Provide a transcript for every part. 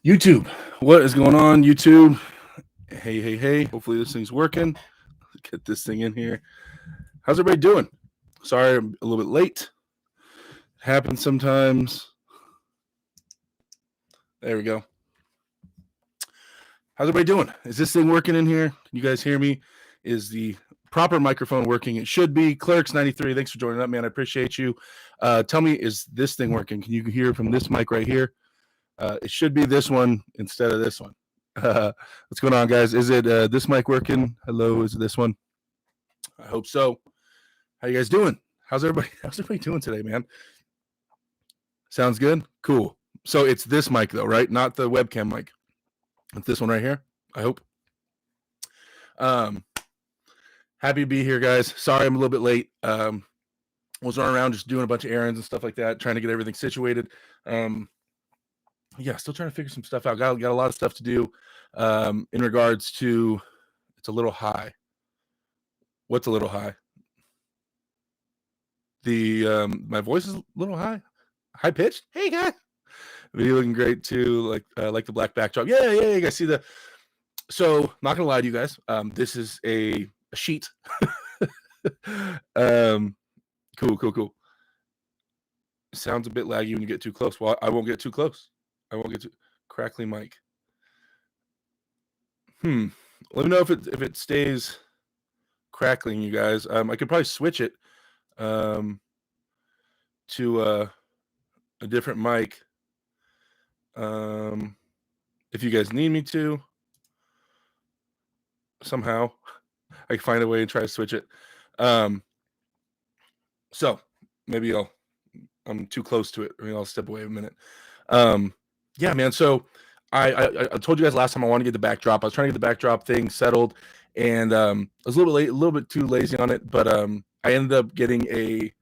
YouTube, what is going on, YouTube? Hey. Hopefully this thing's working. Let's get this thing in here. How's everybody doing? Sorry, I'm a little bit late. It happens sometimes. There we go. How's everybody doing? Is this thing working in here? Can you guys hear me? Is the proper microphone working? It should be. Clerks93, thanks for joining up, man. I appreciate you. Tell me, is this thing working? Can you hear from this mic right here? It should be this one instead of this one. What's going on, guys? Is it this mic working? Hello, is it this one? I hope so. How you guys doing? How's everybody doing today, man? Sounds good? Cool. So it's this mic though, right? Not the webcam mic. It's this one right here, I hope. Happy to be here, guys. Sorry I'm a little bit late. Was running around just doing a bunch of errands and stuff like that, trying to get everything situated. Yeah, still trying to figure some stuff out. Got a lot of stuff to do in regards to, it's a little high. What's a little high? My voice is a little high pitched. Hey guys, video looking great too. Like the black backdrop. Yeah. You guys see the. So not gonna lie to you guys. This is a sheet. Cool. Sounds a bit laggy when you get too close. Well, I won't get too close. I won't get too crackly mic. Let me know if it stays crackling, you guys. I could probably switch it to a different mic if you guys need me to. Somehow I can find a way and try to switch it. So maybe I'm too close to it. I'll step away a minute. Yeah, man. So I told you guys last time I wanted to get the backdrop. I was trying to get the backdrop thing settled, and I was a little bit late, a little bit too lazy on it. But I ended up getting a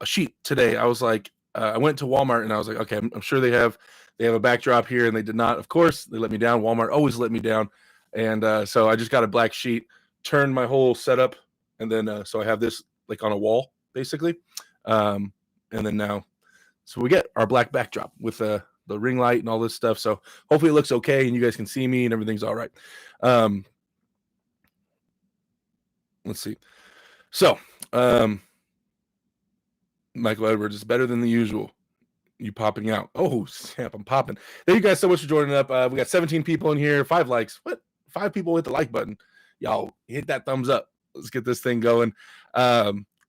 sheet today. I was like, I went to Walmart and I was like, okay, I'm sure they have a backdrop here, and they did not. Of course, they let me down. Walmart always let me down, and so I just got a black sheet, turned my whole setup, and then so I have this like on a wall basically, and then now. So we get our black backdrop with the ring light and all this stuff. So hopefully it looks okay and you guys can see me and everything's all right. Let's see. So Michael Edwards is better than the usual. You popping out. Oh, snap, I'm popping. Thank you guys so much for joining up. We got 17 people in here, 5 likes. What? 5 people hit the like button. Y'all hit that thumbs up. Let's get this thing going.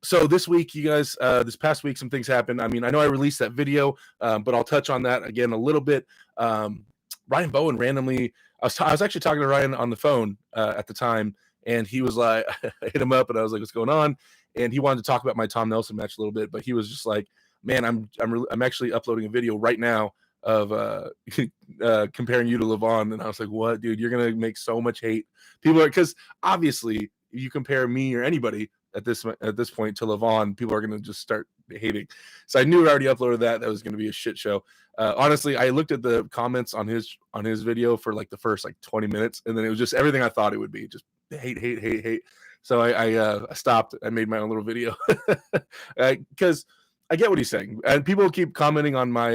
So this week, you guys, this past week, some things happened. I mean, I know I released that video, but I'll touch on that again a little bit. Ryan Bowen randomly, I was actually talking to Ryan on the phone at the time, and he was like, I hit him up, and I was like, what's going on? And he wanted to talk about my Tom Nelson match a little bit, but he was just like, man, I'm actually uploading a video right now of comparing you to Levan. And I was like, what, dude? You're gonna make so much hate. People are, because obviously, if you compare me or anybody at this point to Levan, people are going to just start hating. So I knew I already uploaded that was going to be a shit show. Honestly, I looked at the comments on his video for like the first like 20 minutes, and then it was just everything I thought it would be, just hate. So I stopped. I made my own little video because I get what he's saying, and people keep commenting on my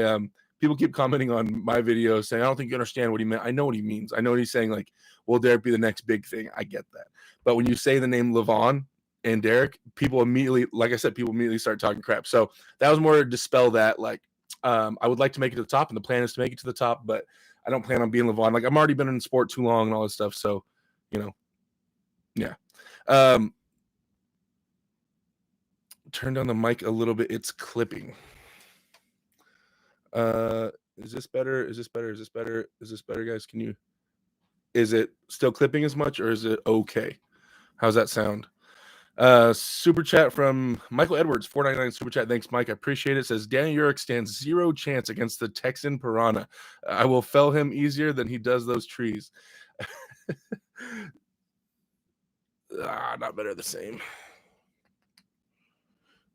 videos saying, I don't think you understand what he meant. I know what he means. I know what he's saying. Like, will Derek be the next big thing? I get that. But when you say the name Levan and Derek, people immediately, like I said, start talking crap. So that was more to dispel that. Like, I would like to make it to the top, and the plan is to make it to the top, but I don't plan on being Levan. Like, I'm already been in sport too long and all this stuff. So, yeah. Turn down the mic a little bit. It's clipping. Is this better? Is this better, guys? Is it still clipping as much, or is it okay? How's that sound? Super chat from Michael Edwards, 499 super chat. Thanks, Mike. I appreciate it. Says Danny Urick stands 0 chance against the Texan Piranha. I will fell him easier than he does those trees. Not better, the same.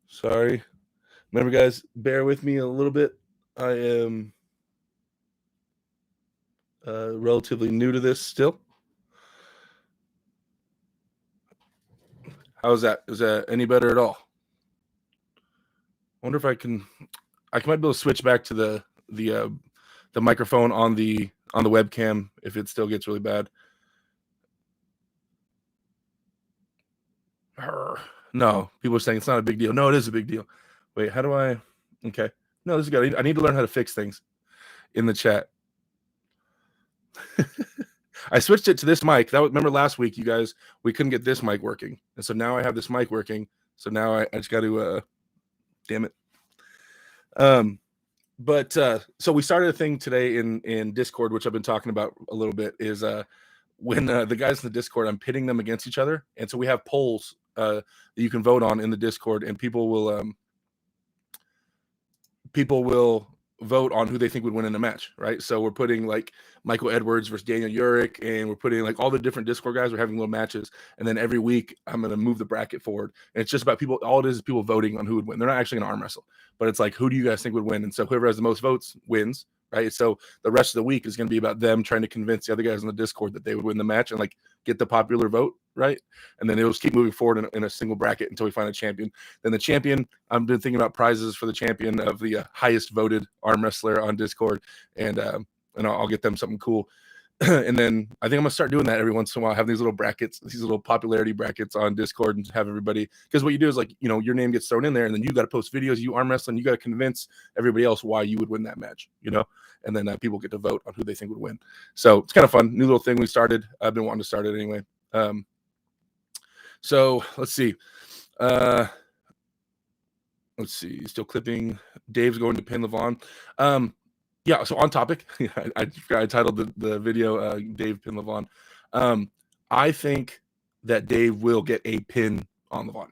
Sorry. Remember, guys, bear with me a little bit. I am relatively new to this still. How's that? Is that any better at all? I wonder if I might be able to switch back to the microphone on the webcam if it still gets really bad. No, people are saying it's not a big deal. No, it is a big deal. Wait, how do I? Okay, no, this is good. I need to learn how to fix things in the chat. I switched it to this mic. Remember last week, you guys, we couldn't get this mic working, and so now I have this mic working. So now I just got to, damn it. But so we started a thing today in Discord, which I've been talking about a little bit. Is when the guys in the Discord, I'm pitting them against each other, and so we have polls that you can vote on in the Discord, and people will vote on who they think would win in a match, right? So we're putting like Michael Edwards versus Daniel Uric, and we're putting like all the different Discord guys. We're having little matches, and then every week I'm going to move the bracket forward, and it's just about people. All it is people voting on who would win. They're not actually going to arm wrestle, but it's like, who do you guys think would win? And so whoever has the most votes wins, right? So the rest of the week is going to be about them trying to convince the other guys on the Discord that they would win the match and like get the popular vote, right? And then it'll just keep moving forward in a single bracket until we find a champion. Then the champion, I've been thinking about prizes for the champion of the highest voted arm wrestler on Discord, and I'll get them something cool. And then I think I'm gonna start doing that every once in a while. Have these little brackets, these little popularity brackets on Discord, and have everybody, because what you do is like, your name gets thrown in there, and then you got to post videos, you arm wrestling, you got to convince everybody else why you would win that match, and then people get to vote on who they think would win. So it's kind of fun, new little thing we started. I've been wanting to start it anyway. So let's see. Still clipping. Dave's going to PIN Levan. Yeah, so on topic, I titled the video Dave PIN Levan. I think that Dave will get a pin on Levan.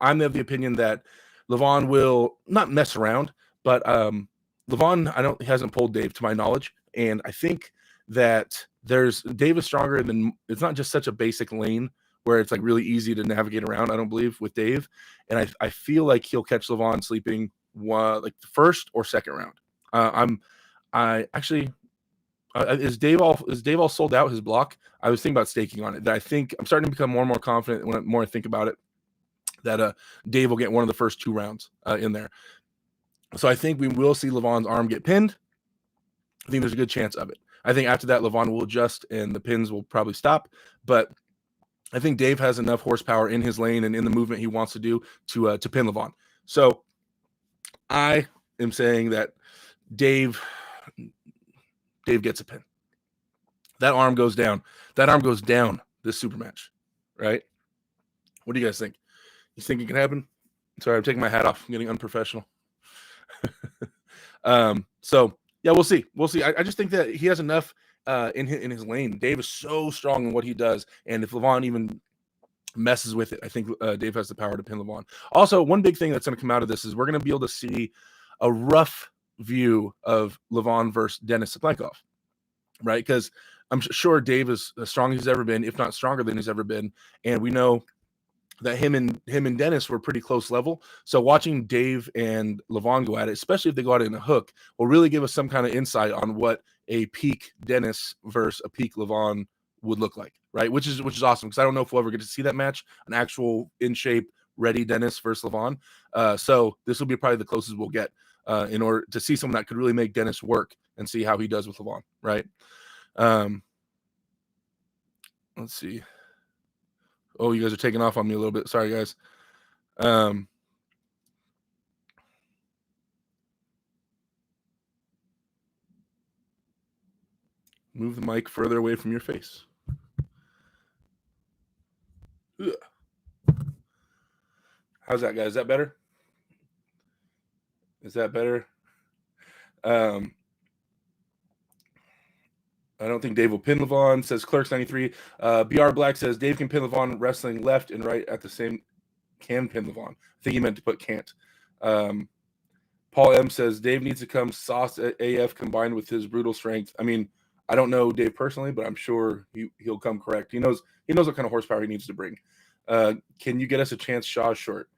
I'm of the opinion that Levan will not mess around, but Levan he hasn't pulled Dave to my knowledge, and I think that Dave is stronger than, it's not just such a basic lane where it's like really easy to navigate around, I don't believe, with Dave. And I feel like he'll catch Levan sleeping like the first or second round. Is Dave all sold out his block? I was thinking about staking on it. That I think I'm starting to become more and more confident when more I think about it, that Dave will get one of the first 2 rounds in there. So I think we will see Levan's arm get pinned. I think there's a good chance of it. I think after that, Levan will adjust and the pins will probably stop. But I think Dave has enough horsepower in his lane and in the movement he wants to do to pin Levan. So I am saying that Dave gets a pin. That arm goes down. That arm goes down this super match, right? What do you guys think? You think it can happen? Sorry, I'm taking my hat off. I'm getting unprofessional. So yeah, we'll see. I just think that he has enough in his lane. Dave is so strong in what he does, and if Levan even messes with it, I think Dave has the power to pin Levan. Also, one big thing that's going to come out of this is we're going to be able to see a rough view of Levan versus Denis Saplenkov, right? Because I'm sure Dave is as strong as he's ever been, if not stronger than he's ever been, and we know that him and Dennis were pretty close level. So watching Dave and Levan go at it, especially if they go at it in a hook, will really give us some kind of insight on what a peak Dennis versus a peak Levan would look like, right? Which is awesome, because I don't know if we'll ever get to see that match, an actual in shape, ready Dennis versus Levan. So this will be probably the closest we'll get in order to see someone that could really make Dennis work and see how he does with Levan, right? Let's see. Oh, you guys are taking off on me a little bit. Sorry, guys. Move the mic further away from your face. Ugh. How's that, guys? Is that better? I don't think Dave will pin Levan, says Clerks93. BR Black says Dave can pin Levan wrestling left and right at the same. Can pin Levan. I think he meant to put can't. Paul M says Dave needs to come sauce AF combined with his brutal strength. I mean, I don't know Dave personally, but I'm sure he'll come correct. He knows what kind of horsepower he needs to bring. Can you get us a Chance Shaw shirt?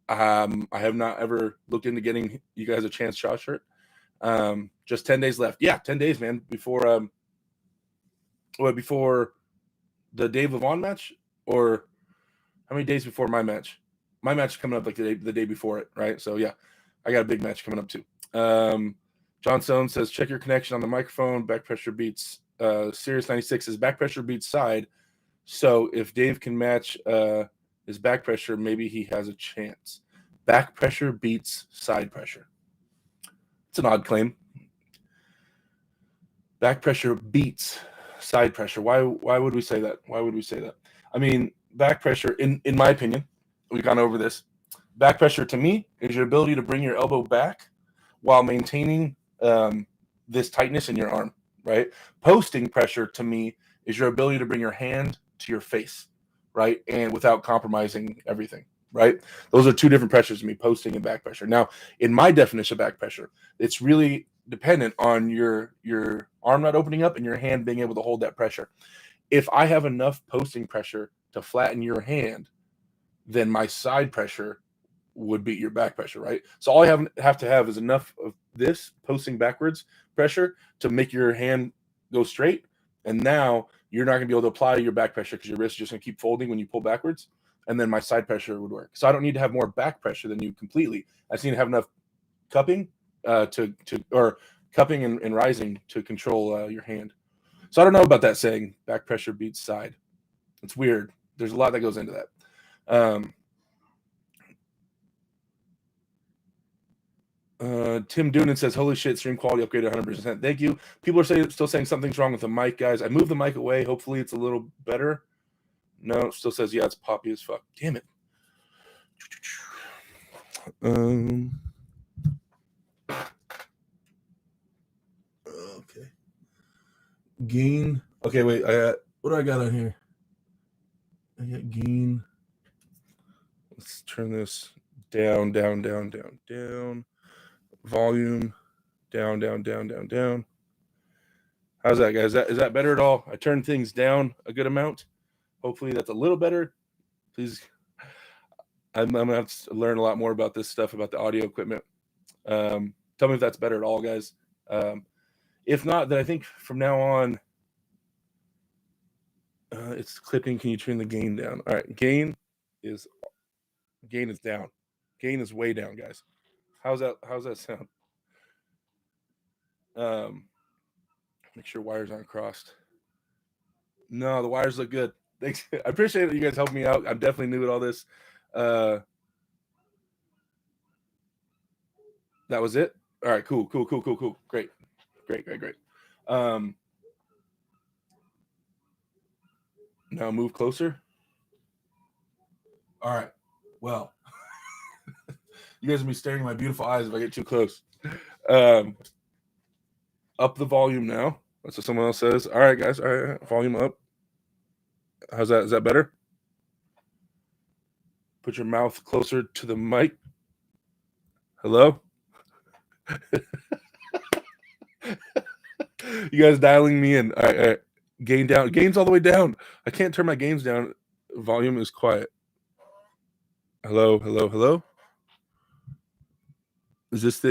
I have not ever looked into getting you guys a Chance Shaw shirt. Just 10 days left. Yeah, 10 days, man, before the Dave Levan match, or how many days before my match? My match is coming up like the day before it, right? So yeah, I got a big match coming up too. John Stone says, check your connection on the microphone. Back pressure beats Sirius 96 says back pressure beats side. So if Dave can match his back pressure, maybe he has a chance. Back pressure beats side pressure. It's an odd claim. Back pressure beats side pressure. Why would we say that? Why would we say that? I mean, back pressure, in my opinion, we've gone over this. Back pressure to me is your ability to bring your elbow back while maintaining this tightness in your arm, right? Posting pressure to me is your ability to bring your hand to your face, right? And without compromising everything, right? Those are two different pressures to me, posting and back pressure. Now, in my definition of back pressure, it's really dependent on your arm not opening up and your hand being able to hold that pressure. If I have enough posting pressure to flatten your hand, then my side pressure would beat your back pressure, right? So all I have to have is enough of this posting backwards pressure to make your hand go straight. And now you're not going to be able to apply your back pressure because your wrist is just going to keep folding when you pull backwards. And then my side pressure would work. So I don't need to have more back pressure than you completely. I just need to have enough cupping or cupping and rising to control your hand. So I don't know about that saying back pressure beats side. It's weird. There's a lot that goes into that. Tim Doonan says, holy shit, stream quality upgraded 100%. Thank you. People are still saying something's wrong with the mic, guys. I moved the mic away. Hopefully it's a little better. No, it still says, yeah, it's poppy as fuck. Damn it. Okay. Gain. Okay, wait. What do I got on here? I got gain. Let's turn this down. Volume down. How's that, guys? Is that better at all? I turned things down a good amount. Hopefully that's a little better. Please, I'm gonna have to learn a lot more about this stuff, about the audio equipment. Tell me if that's better at all, guys. If not, then I think from now on, it's clipping. Can you turn the gain down? All right, gain is down. Gain is way down, guys. How's that sound? Make sure wires aren't crossed. No, the wires look good. Thanks. I appreciate it. You guys helped me out. I'm definitely new at all this. That was it. All right, cool. Great. Now move closer. All right. Well, you guys will be staring at my beautiful eyes if I get too close. Up the volume now. That's what someone else says. All right, guys. All right, volume up. How's that? Is that better? Put your mouth closer to the mic. Hello? You guys dialing me in. All right. Gain down. Gain's all the way down. I can't turn my gains down. Volume is quiet. Hello? Is this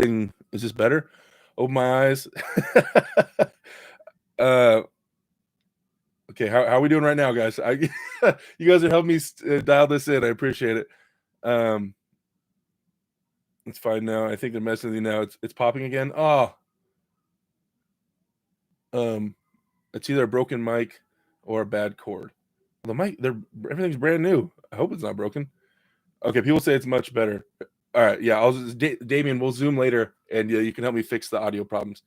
better? Open my eyes. Okay, how are we doing right now, guys? You guys are helping me dial this in. I appreciate it. It's fine now. I think they're messing with you now. It's popping again. Oh. It's either a broken mic or a bad cord. The mic, everything's brand new. I hope it's not broken. Okay, people say it's much better. All right, yeah. Damien, we'll Zoom later, and you can help me fix the audio problems.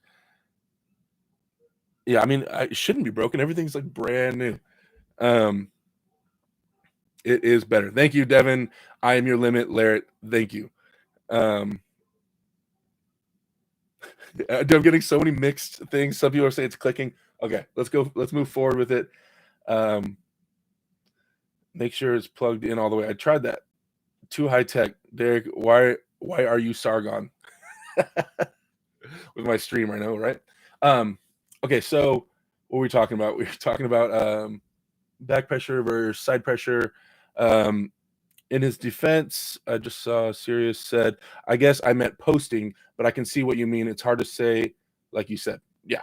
Yeah, I mean, it shouldn't be broken. Everything's like brand new. It is better. Thank you, Devin. I am your limit, Larrett. Thank you. I'm getting so many mixed things. Some people are saying it's clicking. Okay, let's go. Let's move forward with it. Make sure it's plugged in all the way. I tried that. Too high tech. Derek, why are you Sargon? With my stream right now, right? Okay, so what were we talking about? We were talking about back pressure versus side pressure. In his defense, I just saw Sirius said, I guess I meant posting, but I can see what you mean. It's hard to say, like you said. Yeah.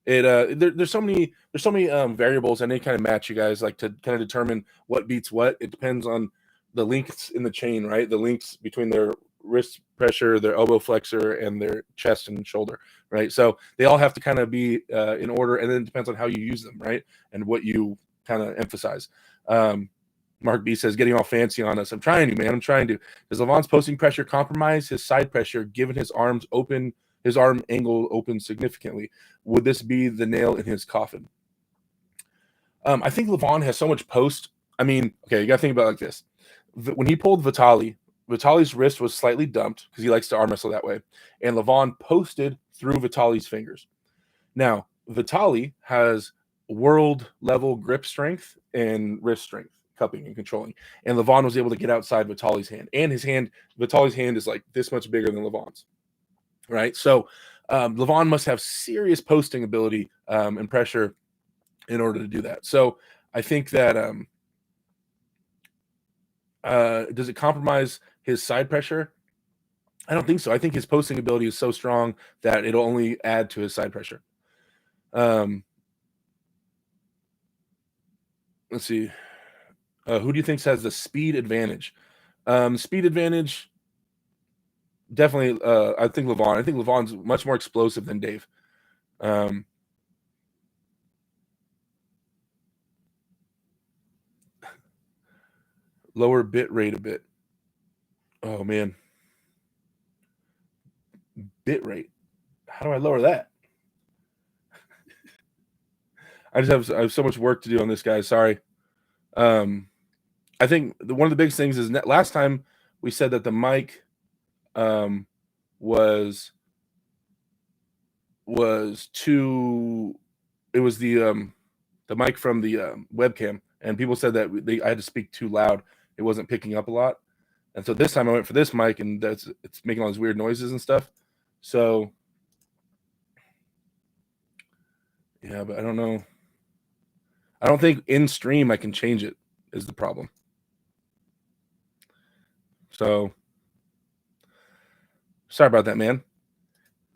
There's so many variables, and they kind of match, you guys, like to kind of determine what beats what. It depends on the links in the chain, right? The links between their wrist pressure, their elbow flexor, and their chest and shoulder, right? So they all have to kind of be in order, and then it depends on how you use them, right? And what you kind of emphasize. Mark B says, getting all fancy on us. I'm trying to, man. I'm trying to. Does Levan's posting pressure compromise his side pressure, given his arm angle open significantly? Would this be the nail in his coffin? I think Levan has so much post. I mean, okay, you got to think about it like this. When he pulled Vitali's wrist was slightly dumped because he likes to arm wrestle that way, and Levan posted through Vitali's fingers. Now, Vitali has world-level grip strength and wrist strength, cupping and controlling, and Levan was able to get outside Vitali's hand. And Vitali's hand is like this much bigger than Levan's, right? So Levan must have serious posting ability and pressure in order to do that. So I think that does it compromise his side pressure? I don't think so. I think his posting ability is so strong that it'll only add to his side pressure. Let's see. Who do you think has the speed advantage? Speed advantage, definitely. I think Levan. I think Levan's much more explosive than Dave. Lower bit rate a bit. Oh man, bit rate. How do I lower that? I have so much work to do on this, guys. Sorry. I think one of the biggest things is last time we said that the mic was too. It was the mic from the webcam, and people said that I had to speak too loud. It wasn't picking up a lot, and so this time I went for this mic, and it's making all these weird noises and stuff. So yeah, but I don't know. I don't think in stream I can change it is the problem. So sorry about that, man.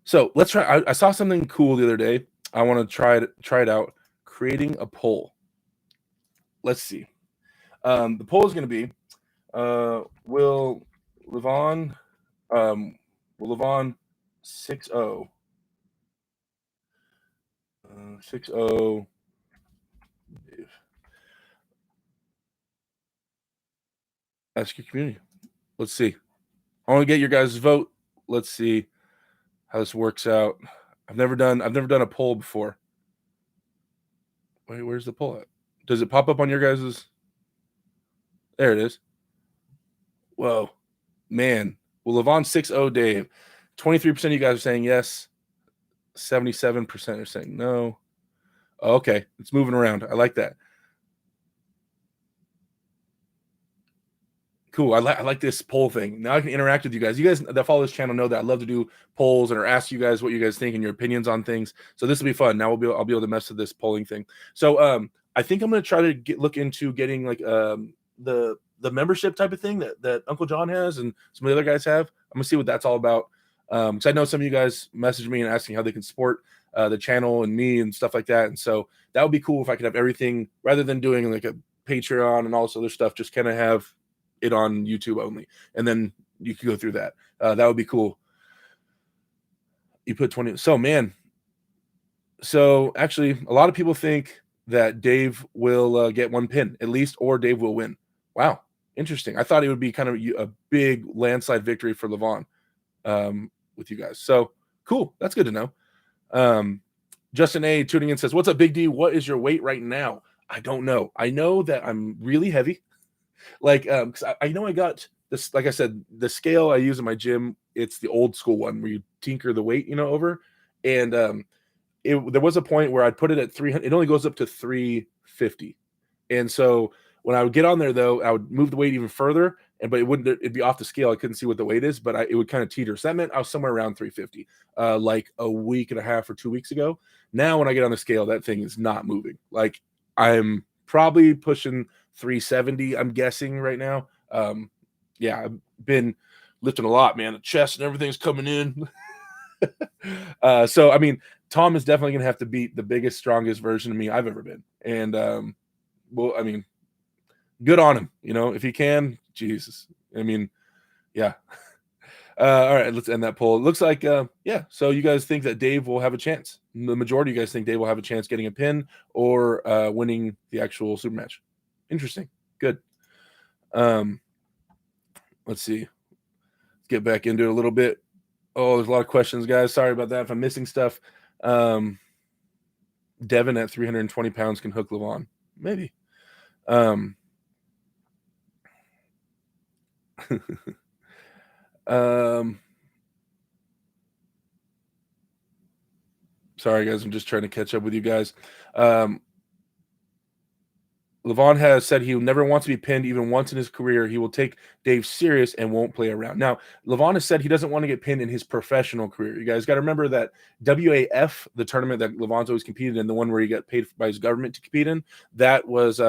So let's try. I saw something cool the other day. I want to try it out. Creating a poll. Let's see. The poll is going to be: Will Levan 6-0 6-0 ask your community? Let's see. I want to get your guys' vote. Let's see how this works out. I've never done a poll before. Wait, where's the poll at? Does it pop up on your guys's? There it is. Whoa, man. Well, Levan 6-0 Dave. 23% of you guys are saying yes. 77% are saying no. Oh, okay, it's moving around. I like that. Cool. I like this poll thing. Now I can interact with you guys. You guys that follow this channel know that I love to do polls and or ask you guys what you guys think and your opinions on things. So this will be fun. Now I'll be able to mess with this polling thing. So I think I'm going to try to look into getting like the membership type of thing that Uncle John has and some of the other guys have. I'm gonna see what that's all about. Because I know some of you guys messaged me and asking how they can support the channel and me and stuff like that. And so that would be cool if I could have everything rather than doing like a Patreon and all this other stuff. Just kind of have it on YouTube only, and then you can go through that. That would be cool. You put 20. So man. So actually, a lot of people think that Dave will get one pin at least, or Dave will win. Wow, interesting. I thought it would be kind of a big landslide victory for Levan with you guys. So cool. That's good to know. Justin A tuning in says, "What's up, Big D? What is your weight right now?" I don't know. I know that I'm really heavy. Like, because I know I got this. Like I said, the scale I use in my gym, it's the old school one where you tinker the weight, over, and there was a point where I'd put it at 300. It only goes up to 350, and so when I would get on there, though, I would move the weight even further, but it'd be off the scale. I couldn't see what the weight is, but it would kind of teeter. So that meant I was somewhere around 350, like a week and a half or 2 weeks ago. Now, when I get on the scale, that thing is not moving. Like I'm probably pushing 370. I'm guessing right now. Yeah, I've been lifting a lot, man. The chest and everything's coming in. So I mean, Tom is definitely gonna have to beat the biggest, strongest version of me I've ever been. And well, I mean, good on him, if he can. Jesus. I mean, yeah. All right, let's end that poll. It looks like, yeah. So you guys think that Dave will have a chance? The majority of you guys think Dave will have a chance getting a pin or winning the actual super match. Interesting. Good. Let's see. Let's get back into it a little bit. Oh, there's a lot of questions, guys. Sorry about that if I'm missing stuff. Devin at 320 pounds can hook Levan. Maybe. Sorry, guys. I'm just trying to catch up with you guys. Levan has said he never wants to be pinned even once in his career. He will take Dave serious and won't play around. Now, Levan has said he doesn't want to get pinned in his professional career. You guys got to remember that WAF, the tournament that Levan's always competed in, the one where he got paid by his government to compete in, that was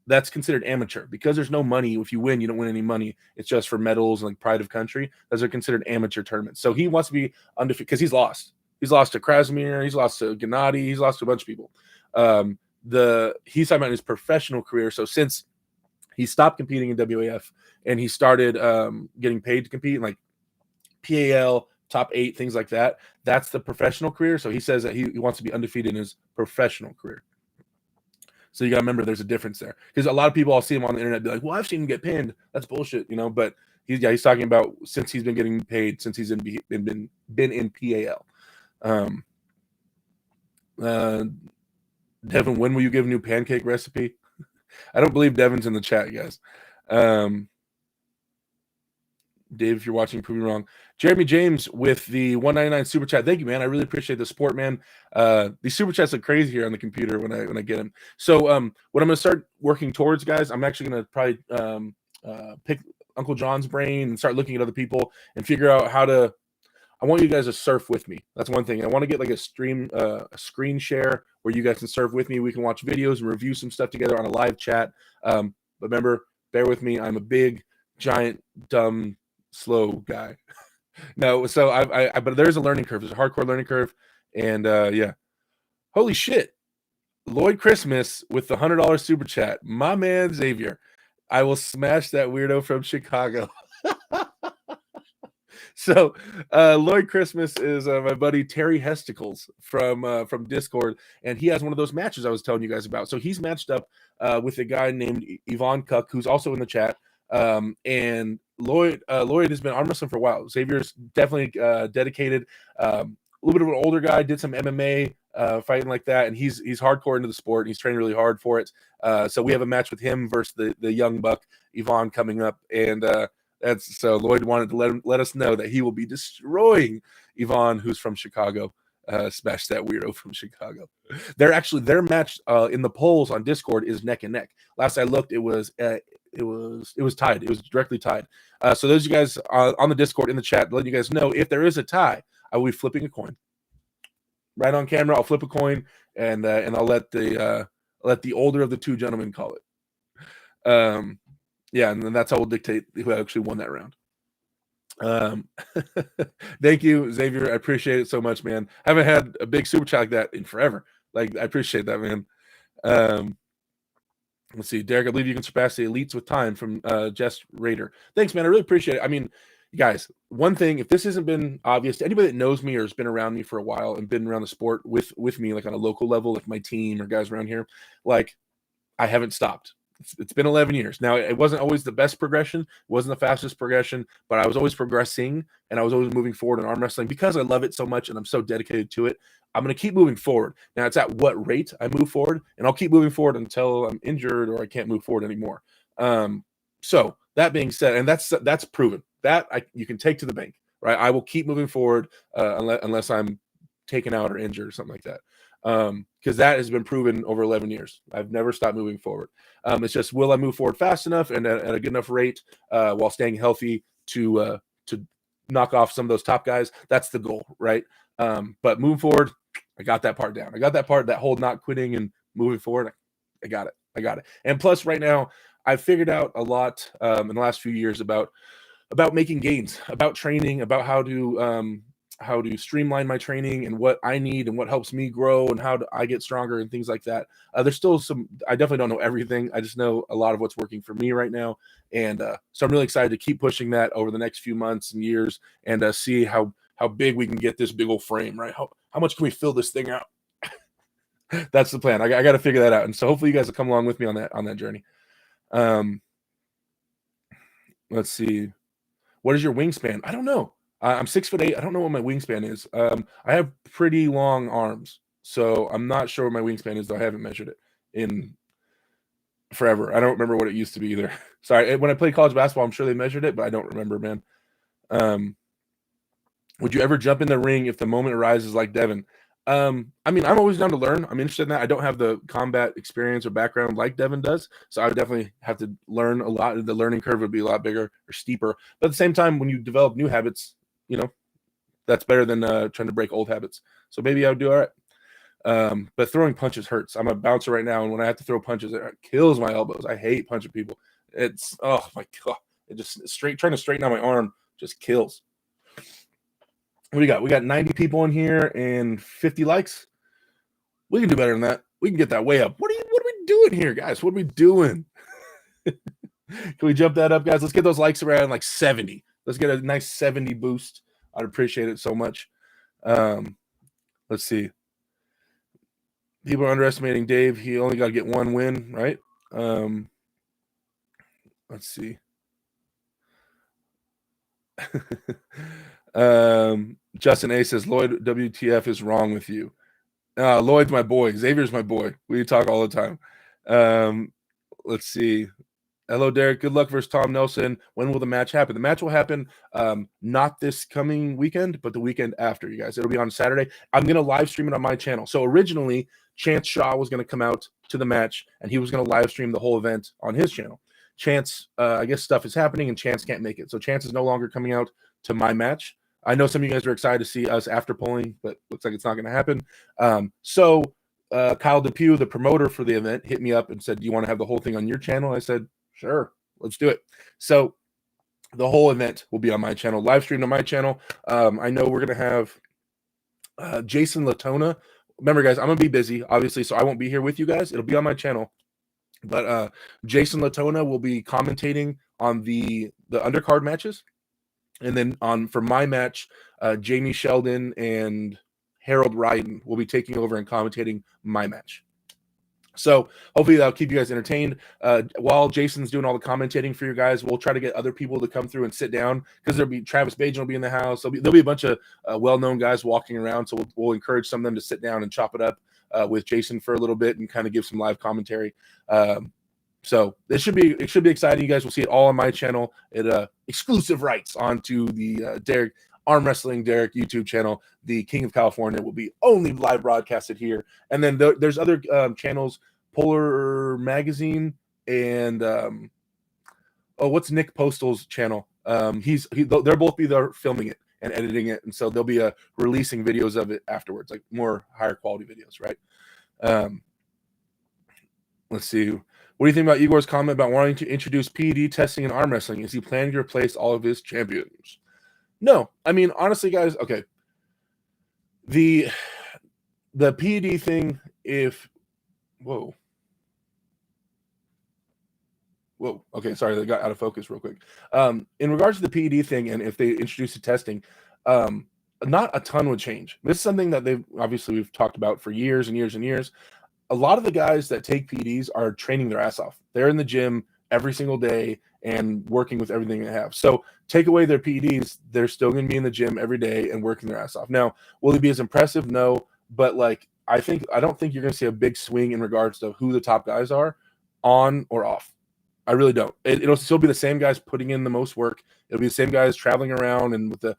that's considered amateur because there's no money. If you win, you don't win any money. It's just for medals and like pride of country. Those are considered amateur tournaments. So he wants to be undefeated because he's lost. He's lost to Krasimir. He's lost to Gennady. He's lost to a bunch of people. He's talking about his professional career. So since he stopped competing in WAF and he started getting paid to compete in like PAL, top 8, things like that, that's the professional career. So he says that he wants to be undefeated in his professional career. So you got to remember there's a difference there because a lot of people I'll see him on the internet be like, well, I've seen him get pinned. That's bullshit, you know, but he's talking about since he's been getting paid, since he's been in PAL. Devin, when will you give a new pancake recipe? I don't believe Devin's in the chat, guys. Dave, if you're watching, prove me wrong. Jeremy James with the 199 super chat. Thank you, man. I really appreciate the support, man. These super chats look crazy here on the computer when I get them. So what I'm going to start working towards, guys, I'm actually going to probably pick Uncle John's brain and start looking at other people and figure out how to. I want you guys to surf with me. That's one thing. I want to get like a screen share where you guys can surf with me. We can watch videos and review some stuff together on a live chat. But remember, bear with me. I'm a big, giant, dumb, slow guy. No, so but there's a learning curve. There's a hardcore learning curve. And yeah. Holy shit. Lloyd Christmas with the $100 super chat. My man, Xavier. I will smash that weirdo from Chicago. So Lloyd Christmas is my buddy Terry Hesticles from Discord, and he has one of those matches I was telling you guys about. So he's matched up with a guy named Yvonne Cook, who's also in the chat. And Lloyd has been arm wrestling for a while. Xavier's definitely dedicated. A little bit of an older guy, did some MMA fighting like that, and he's hardcore into the sport. And he's training really hard for it. So we have a match with him versus the young buck Yvonne coming up, and so Lloyd wanted to let us know that he will be destroying Yvonne, who's from Chicago. Smash that weirdo from Chicago. Their match in the polls on Discord is neck and neck. Last I looked, it was tied. It was directly tied. So those of you guys on the Discord in the chat, letting you guys know if there is a tie, I will be flipping a coin. Right on camera, I'll flip a coin and I'll let the older of the two gentlemen call it. Yeah, and then that's how we'll dictate who actually won that round. Thank you, Xavier. I appreciate it so much, man. I haven't had a big super chat like that in forever. Like, I appreciate that, man. Let's see. Derek, I believe you can surpass the elites with time from Jess Raider. Thanks, man. I really appreciate it. I mean, guys, one thing, if this hasn't been obvious to anybody that knows me or has been around me for a while and been around the sport with me, like on a local level, like my team or guys around here, like I haven't stopped. It's been 11 years. Now, it wasn't always the best progression. It wasn't the fastest progression, but I was always progressing and I was always moving forward in arm wrestling because I love it so much and I'm so dedicated to it. I'm going to keep moving forward. Now, it's at what rate I move forward, and I'll keep moving forward until I'm injured or I can't move forward anymore. So that being said, and that's proven. That you can take to the bank, right? I will keep moving forward unless I'm taken out or injured or something like that. Because that has been proven over 11 years. I've never stopped moving forward. It's just, will I move forward fast enough and at a good enough rate while staying healthy to knock off some of those top guys? That's the goal, right? But moving forward, I got that part down. I got that part, that whole not quitting and moving forward. I got it. And plus, right now, I've figured out a lot in the last few years about making gains, about training, about how to how to streamline my training and what I need and what helps me grow and how I get stronger and things like that. There's still I definitely don't know everything. I just know a lot of what's working for me right now. And so I'm really excited to keep pushing that over the next few months and years and see how big we can get this big old frame, right? How much can we fill this thing out? That's the plan. I got to figure that out. And so hopefully you guys will come along with me on that journey. Let's see. What is your wingspan? I don't know. I'm 6'8". I don't know what my wingspan is. I have pretty long arms, so I'm not sure what my wingspan is, though. I haven't measured it in forever. I don't remember what it used to be either. Sorry. When I played college basketball, I'm sure they measured it, but I don't remember, man. Would you ever jump in the ring if the moment arises like Devin? I mean, I'm always down to learn. I'm interested in that. I don't have the combat experience or background like Devin does, so I would definitely have to learn a lot. The learning curve would be a lot bigger or steeper. But at the same time, when you develop new habits, that's better than trying to break old habits. So maybe I would do all right. But throwing punches hurts. I'm a bouncer right now, and when I have to throw punches, it kills my elbows. I hate punching people. It's, oh my God. It just trying to straighten out my arm just kills. What do you got? We got 90 people in here and 50 likes. We can do better than that. We can get that way up. What are we doing here, guys? What are we doing? Can we jump that up, guys? Let's get those likes around like 70. Let's get a nice 70 boost. I'd appreciate it so much. Let's see. People are underestimating Dave. He only got to get one win, right? Let's see. Justin A says, Lloyd, WTF is wrong with you? Lloyd's my boy. Xavier's my boy. We talk all the time. Let's see. Hello, Derek. Good luck versus Tom Nelson. When will the match happen? The match will happen not this coming weekend, but the weekend after, you guys. It'll be on Saturday. I'm going to live stream it on my channel. So originally, Chance Shaw was going to come out to the match, and he was going to live stream the whole event on his channel. Chance, I guess stuff is happening, and Chance can't make it. So Chance is no longer coming out to my match. I know some of you guys are excited to see us after polling, but looks like it's not going to happen. So Kyle Depew, the promoter for the event, hit me up and said, do you want to have the whole thing on your channel? I said, sure, let's do it. So the whole event will be on my channel, live streamed on my channel. I know we're going to have Jason Latona. Remember, guys, I'm going to be busy, obviously, so I won't be here with you guys. It'll be on my channel. But Jason Latona will be commentating on the undercard matches. And then for my match, Jamie Sheldon and Harold Ryden will be taking over and commentating my match. So hopefully that'll keep you guys entertained. While Jason's doing all the commentating for you guys, we'll try to get other people to come through and sit down, because there'll be Travis Bajan will be in the house. There'll be a bunch of well-known guys walking around. So we'll encourage some of them to sit down and chop it up with Jason for a little bit and kind of give some live commentary. So it should be exciting. You guys will see it all on my channel at exclusive rights onto the Derek Arm Wrestling Derek YouTube channel. The King of California will be only live broadcasted here, and then there's other channels, Polar Magazine and what's Nick Postal's channel? They'll both be there filming it and editing it, and so they'll be releasing videos of it afterwards, like more higher quality videos, right? Let's see. What do you think about Igor's comment about wanting to introduce PED testing in arm wrestling? Is he planning to replace all of his champions? No. I mean, honestly, guys, okay. The PED thing, whoa. Okay, sorry, they got out of focus real quick. In regards to the PED thing, and if they introduce the testing, not a ton would change. This is something that we've talked about for years and years and years. A lot of the guys that take PEDs are training their ass off. They're in the gym every single day and working with everything they have. So take away their PEDs, they're still going to be in the gym every day and working their ass off. Now, will they be as impressive? No, but I don't think you're going to see a big swing in regards to who the top guys are on or off. I really don't. It'll still be the same guys putting in the most work. It'll be the same guys traveling around and with the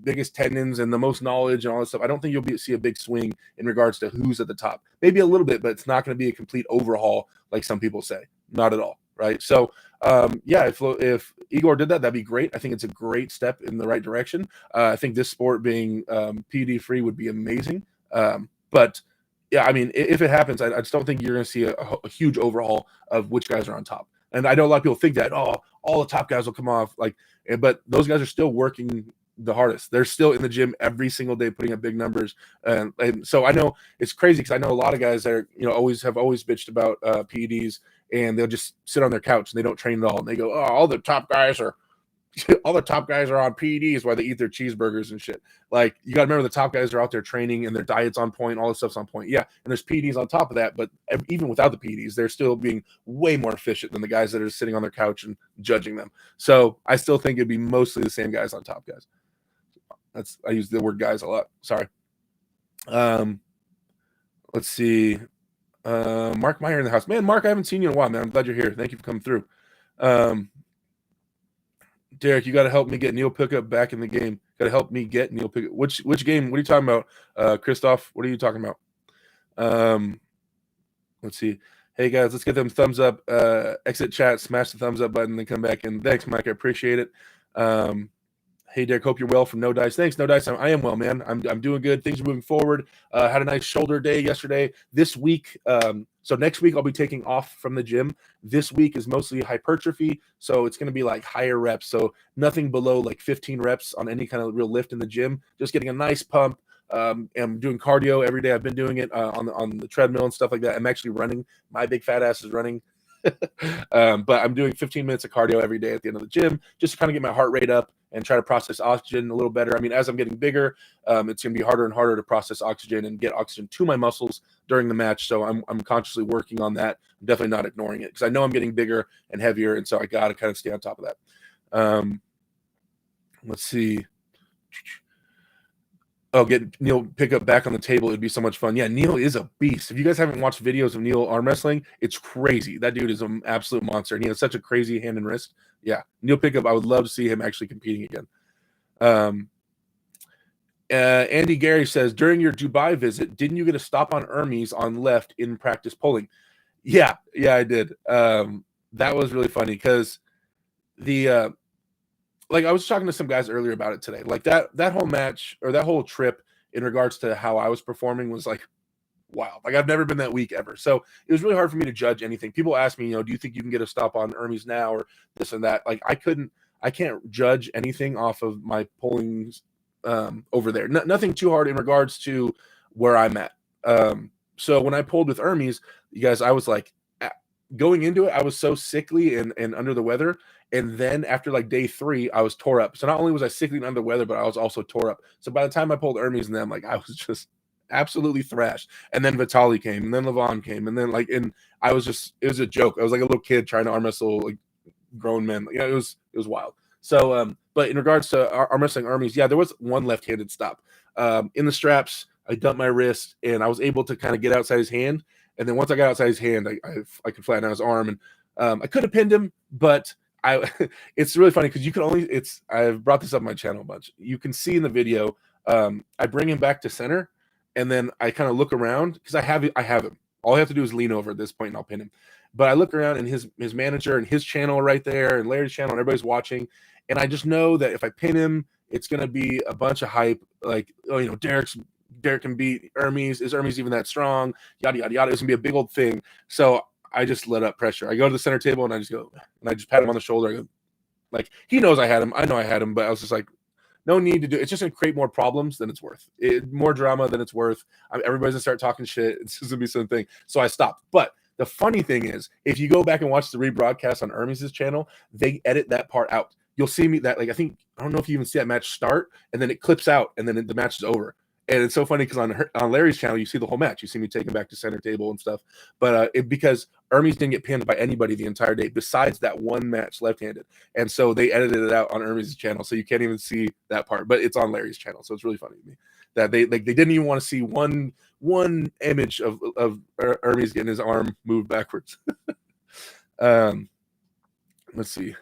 biggest tendons and the most knowledge and all this stuff. I don't think you'll see a big swing in regards to who's at the top. Maybe a little bit, but it's not going to be a complete overhaul like some people say. Not at all, right? So, if Igor did that, that'd be great. I think it's a great step in the right direction. I think this sport being PED-free would be amazing. But, yeah, I mean, if it happens, I just don't think you're going to see a huge overhaul of which guys are on top. And I know a lot of people think that, all the top guys will come off, but those guys are still working the hardest. They're still in the gym every single day putting up big numbers. And so I know it's crazy because I know a lot of guys that are, always bitched about PEDs, and they'll just sit on their couch and they don't train at all. And they go, oh, all the top guys are on PEDs while they eat their cheeseburgers and shit. Like, you got to remember the top guys are out there training and their diet's on point, all this stuff's on point. Yeah, and there's PEDs on top of that, but even without the PEDs, they're still being way more efficient than the guys that are sitting on their couch and judging them. So I still think it'd be mostly the same guys on top guys. I use the word guys a lot. Sorry. Let's see. Mark Meyer in the house. Man, Mark, I haven't seen you in a while, man. I'm glad you're here. Thank you for coming through. Derek, you got to help me get Neil Pickup back in the game. Got to help me get Neil Pickup. Which game? What are you talking about, Christoph? What are you talking about? Let's see. Hey, guys, let's get them thumbs up. Exit chat, smash the thumbs up button, then come back in. Thanks, Mike. I appreciate it. Hey, Derek, hope you're well from No Dice. Thanks, No Dice. I am well, man. I'm doing good. Things are moving forward. Had a nice shoulder day yesterday. This week, so next week I'll be taking off from the gym. This week is mostly hypertrophy, so it's going to be like higher reps. So nothing below like 15 reps on any kind of real lift in the gym. Just getting a nice pump. I'm doing cardio every day. I've been doing it on the treadmill and stuff like that. I'm actually running. My big fat ass is running. But I'm doing 15 minutes of cardio every day at the end of the gym, just to kind of get my heart rate up and try to process oxygen a little better. I mean, as I'm getting bigger, it's going to be harder and harder to process oxygen and get oxygen to my muscles during the match. So I'm consciously working on that. I'm definitely not ignoring it because I know I'm getting bigger and heavier. And so I got to kind of stay on top of that. Let's see. Oh, get Neil Pickup back on the table. It'd be so much fun. Yeah, Neil is a beast. If you guys haven't watched videos of Neil arm wrestling, it's crazy. That dude is an absolute monster, and he has such a crazy hand and wrist. Yeah, Neil Pickup, I would love to see him actually competing again. Andy Gary says, during your Dubai visit, didn't you get a stop on Hermes on left in practice pulling? Yeah, I did. That was really funny because like I was talking to some guys earlier about it today. Like that whole match or that whole trip in regards to how I was performing was like wild. Like I've never been that weak ever. So it was really hard for me to judge anything. People ask me, do you think you can get a stop on Hermes now or this and that? Like I can't judge anything off of my pullings over there. Nothing too hard in regards to where I'm at. So when I pulled with Hermes, you guys, I was like, going into it, I was so sickly and under the weather. And then after like day 3, I was tore up. So not only was I sickly and under the weather, but I was also tore up. So by the time I pulled Hermes and them, like I was just absolutely thrashed. And then Vitaly came, and then Levan came, and then it was a joke. I was like a little kid trying to arm wrestle like grown men. It was wild. So, but in regards to arm wrestling Hermes, yeah, there was one left-handed stop. In the straps, I dumped my wrist, and I was able to kind of get outside his hand. And then once I got outside his hand, I could flatten out his arm, and I could have pinned him, but it's really funny because I've brought this up on my channel a bunch. You can see in the video, I bring him back to center, and then I kind of look around because I have him. All I have to do is lean over at this point, and I'll pin him. But I look around, and his manager and his channel right there, and Larry's channel, and everybody's watching, and I just know that if I pin him, it's gonna be a bunch of hype, like Derek can beat Hermes. Is Hermes even that strong? Yada, yada, yada. It's going to be a big old thing. So I just let up pressure. I go to the center table and I just go, and I just pat him on the shoulder. I go, like, he knows I had him. I know I had him, but I was just like, no need to do it. It's just going to create more problems than it's worth. More drama than it's worth. Everybody's going to start talking shit. It's just going to be something. So I stopped. But the funny thing is, if you go back and watch the rebroadcast on Hermes' channel, they edit that part out. You'll see me that, like, I don't know if you even see that match start, and then it clips out, and then the match is over. And it's so funny because on Larry's channel, you see the whole match. You see me take him back to center table and stuff. But because Hermes didn't get pinned by anybody the entire day besides that one match left-handed. And so they edited it out on Hermes' channel. So you can't even see that part. But it's on Larry's channel. So it's really funny to me that they didn't even want to see one image of Hermes getting his arm moved backwards. Let's see.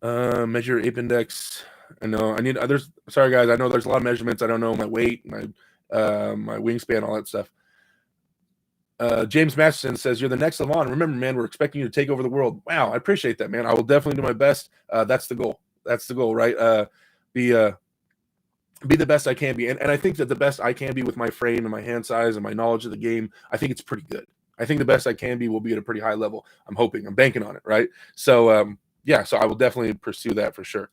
Measure ape index. I know I need others. Sorry guys, I know there's a lot of measurements. I don't know my weight, my wingspan, all that stuff. James Masterson says, you're the next Levan. Remember, man, we're expecting you to take over the world. Wow, I appreciate that, man. I will definitely do my best. That's the goal. That's the goal, right? Be the best I can be. And I think that the best I can be with my frame and my hand size and my knowledge of the game, I think it's pretty good. I think the best I can be will be at a pretty high level. I'm hoping. I'm banking on it, right? So yeah, so I will definitely pursue that for sure.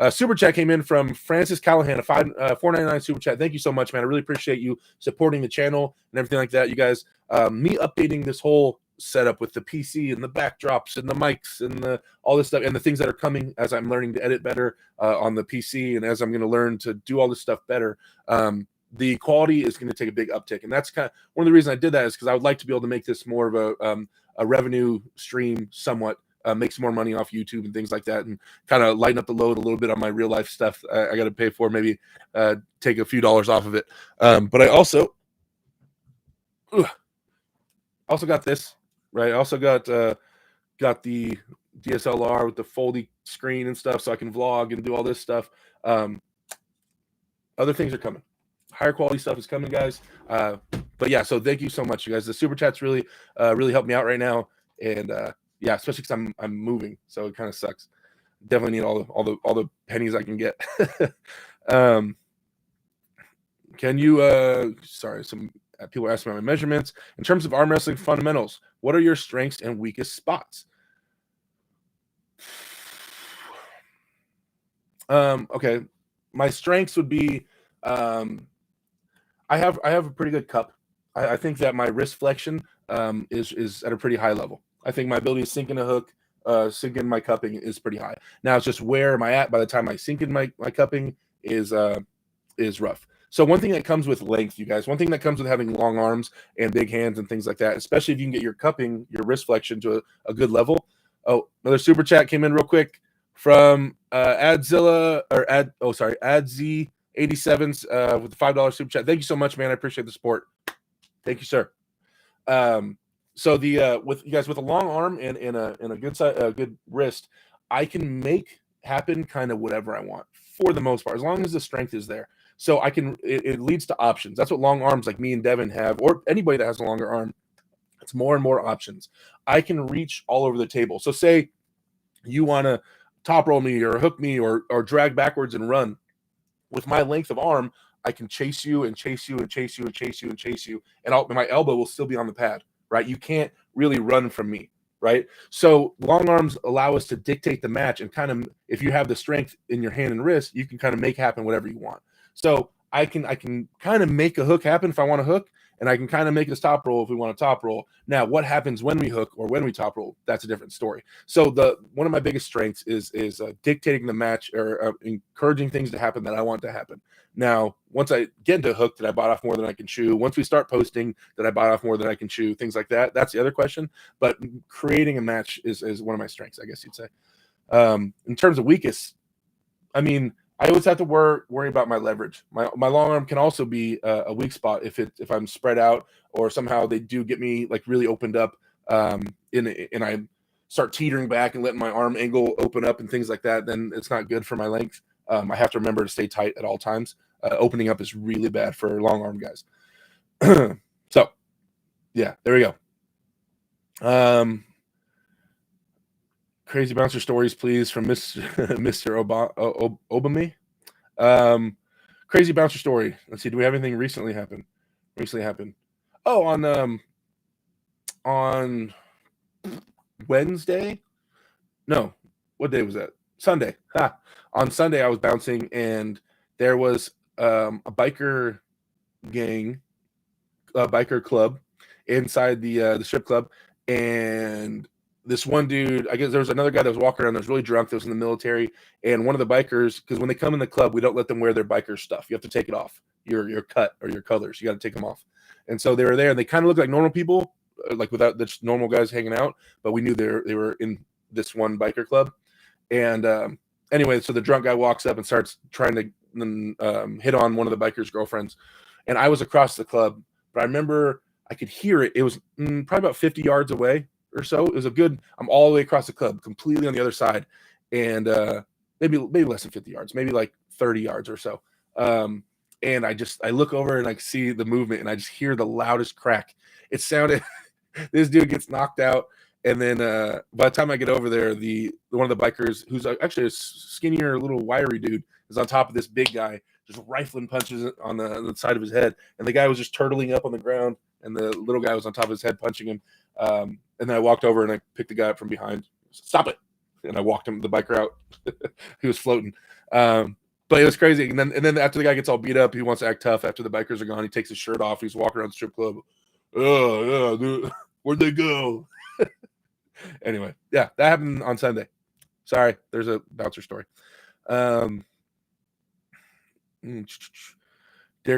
Super chat came in from Francis Callahan, a $4.99 super chat. Thank you so much, man. I really appreciate you supporting the channel and everything like that. You guys, me updating this whole setup with the PC and the backdrops and the mics and all this stuff and the things that are coming as I'm learning to edit better on the PC and as I'm going to learn to do all this stuff better. The quality is going to take a big uptick, and that's kind of one of the reasons I did that is because I would like to be able to make this more of a revenue stream somewhat. Make some more money off YouTube and things like that, and kind of lighten up the load a little bit on my real life stuff I got to pay for, maybe take a few dollars off of it. But I also got this, right? I also got the DSLR with the foldy screen and stuff, so I can vlog and do all this stuff. Other things are coming. Higher quality stuff is coming, guys. But yeah, so thank you so much, you guys. The super chats really help me out right now, and yeah, especially because I'm moving, so it kind of sucks. Definitely need all the pennies I can get. Can you? Sorry, some people are asking about my measurements in terms of arm wrestling fundamentals. What are your strengths and weakest spots? Okay, my strengths would be I have a pretty good cup. I think that my wrist flexion is at a pretty high level. I think my ability to sink in a hook, sink in my cupping is pretty high. Now it's just where am I at by the time I sink in my cupping is rough. So one thing that comes with length, you guys, one thing that comes with having long arms and big hands and things like that, especially if you can get your cupping, your wrist flexion to a good level. Oh, another super chat came in real quick from Adzilla or Adz87s with the $5 super chat. Thank you so much, man. I appreciate the support. Thank you, sir. So with you guys with a long arm and a good wrist, I can make happen kind of whatever I want for the most part, as long as the strength is there. So I can it leads to options. That's what long arms like me and Devin have, or anybody that has a longer arm. It's more and more options. I can reach all over the table. So say you want to top roll me or hook me or drag backwards and run. With my length of arm, I can chase you and chase you and chase you and chase you and chase you, and my elbow will still be on the pad, right? You can't really run from me, right? So long arms allow us to dictate the match, and kind of if you have the strength in your hand and wrist, you can kind of make happen whatever you want. So I can kind of make a hook happen if I want to hook, and I can kind of make a top roll if we want to top roll. Now, what happens when we hook or when we top roll? That's a different story. So one of my biggest strengths is dictating the match or encouraging things to happen that I want to happen. Now, once I get into a hook, did I bite off more than I can chew? Once we start posting, did I bite off more than I can chew? Things like that. That's the other question. But creating a match is one of my strengths, I guess you'd say. In terms of weakest, I mean, I always have to worry about my leverage. My long arm can also be a weak spot if I'm spread out or somehow they do get me like really opened up and I start teetering back and letting my arm angle open up and things like that. Then it's not good for my length. I have to remember to stay tight at all times. Opening up is really bad for long arm guys. So yeah, there we go. Crazy bouncer stories, please, from Mr. Obame. Crazy bouncer story. Let's see. Do we have anything recently happen? Oh, on Wednesday. No, what day was that? Sunday. On Sunday, I was bouncing, and there was a biker gang, a biker club inside the strip club, and this one dude, I guess there was another guy that was walking around that was really drunk, that was in the military, and one of the bikers, because when they come in the club, we don't let them wear their biker stuff. You have to take it off, your cut or your colors. You got to take them off. And so they were there, and they kind of looked like normal people, like without the normal guys hanging out, but we knew they were in this one biker club. And anyway, so the drunk guy walks up and starts trying to hit on one of the biker's girlfriends. And I was across the club, but I remember I could hear it. It was probably about 50 yards away or so. It was I'm all the way across the club, completely on the other side. And maybe less than 50 yards, maybe like 30 yards or so. And I look over and I see the movement, and I just hear the loudest crack. It sounded, this dude gets knocked out. And then by the time I get over there, one of the bikers, who's actually a skinnier, little wiry dude, is on top of this big guy, just rifling punches on the side of his head. And the guy was just turtling up on the ground, and the little guy was on top of his head punching him. And then I walked over and I picked the guy up from behind. Stop it. and I walked him the biker out. He was floating. But it was crazy. And then after the guy gets all beat up, he wants to act tough. After the bikers are gone, he takes his shirt off. He's walking around the strip club. Oh, yeah, dude. Where'd they go? Anyway, yeah, that happened on Sunday. Sorry, there's a bouncer story. Derek's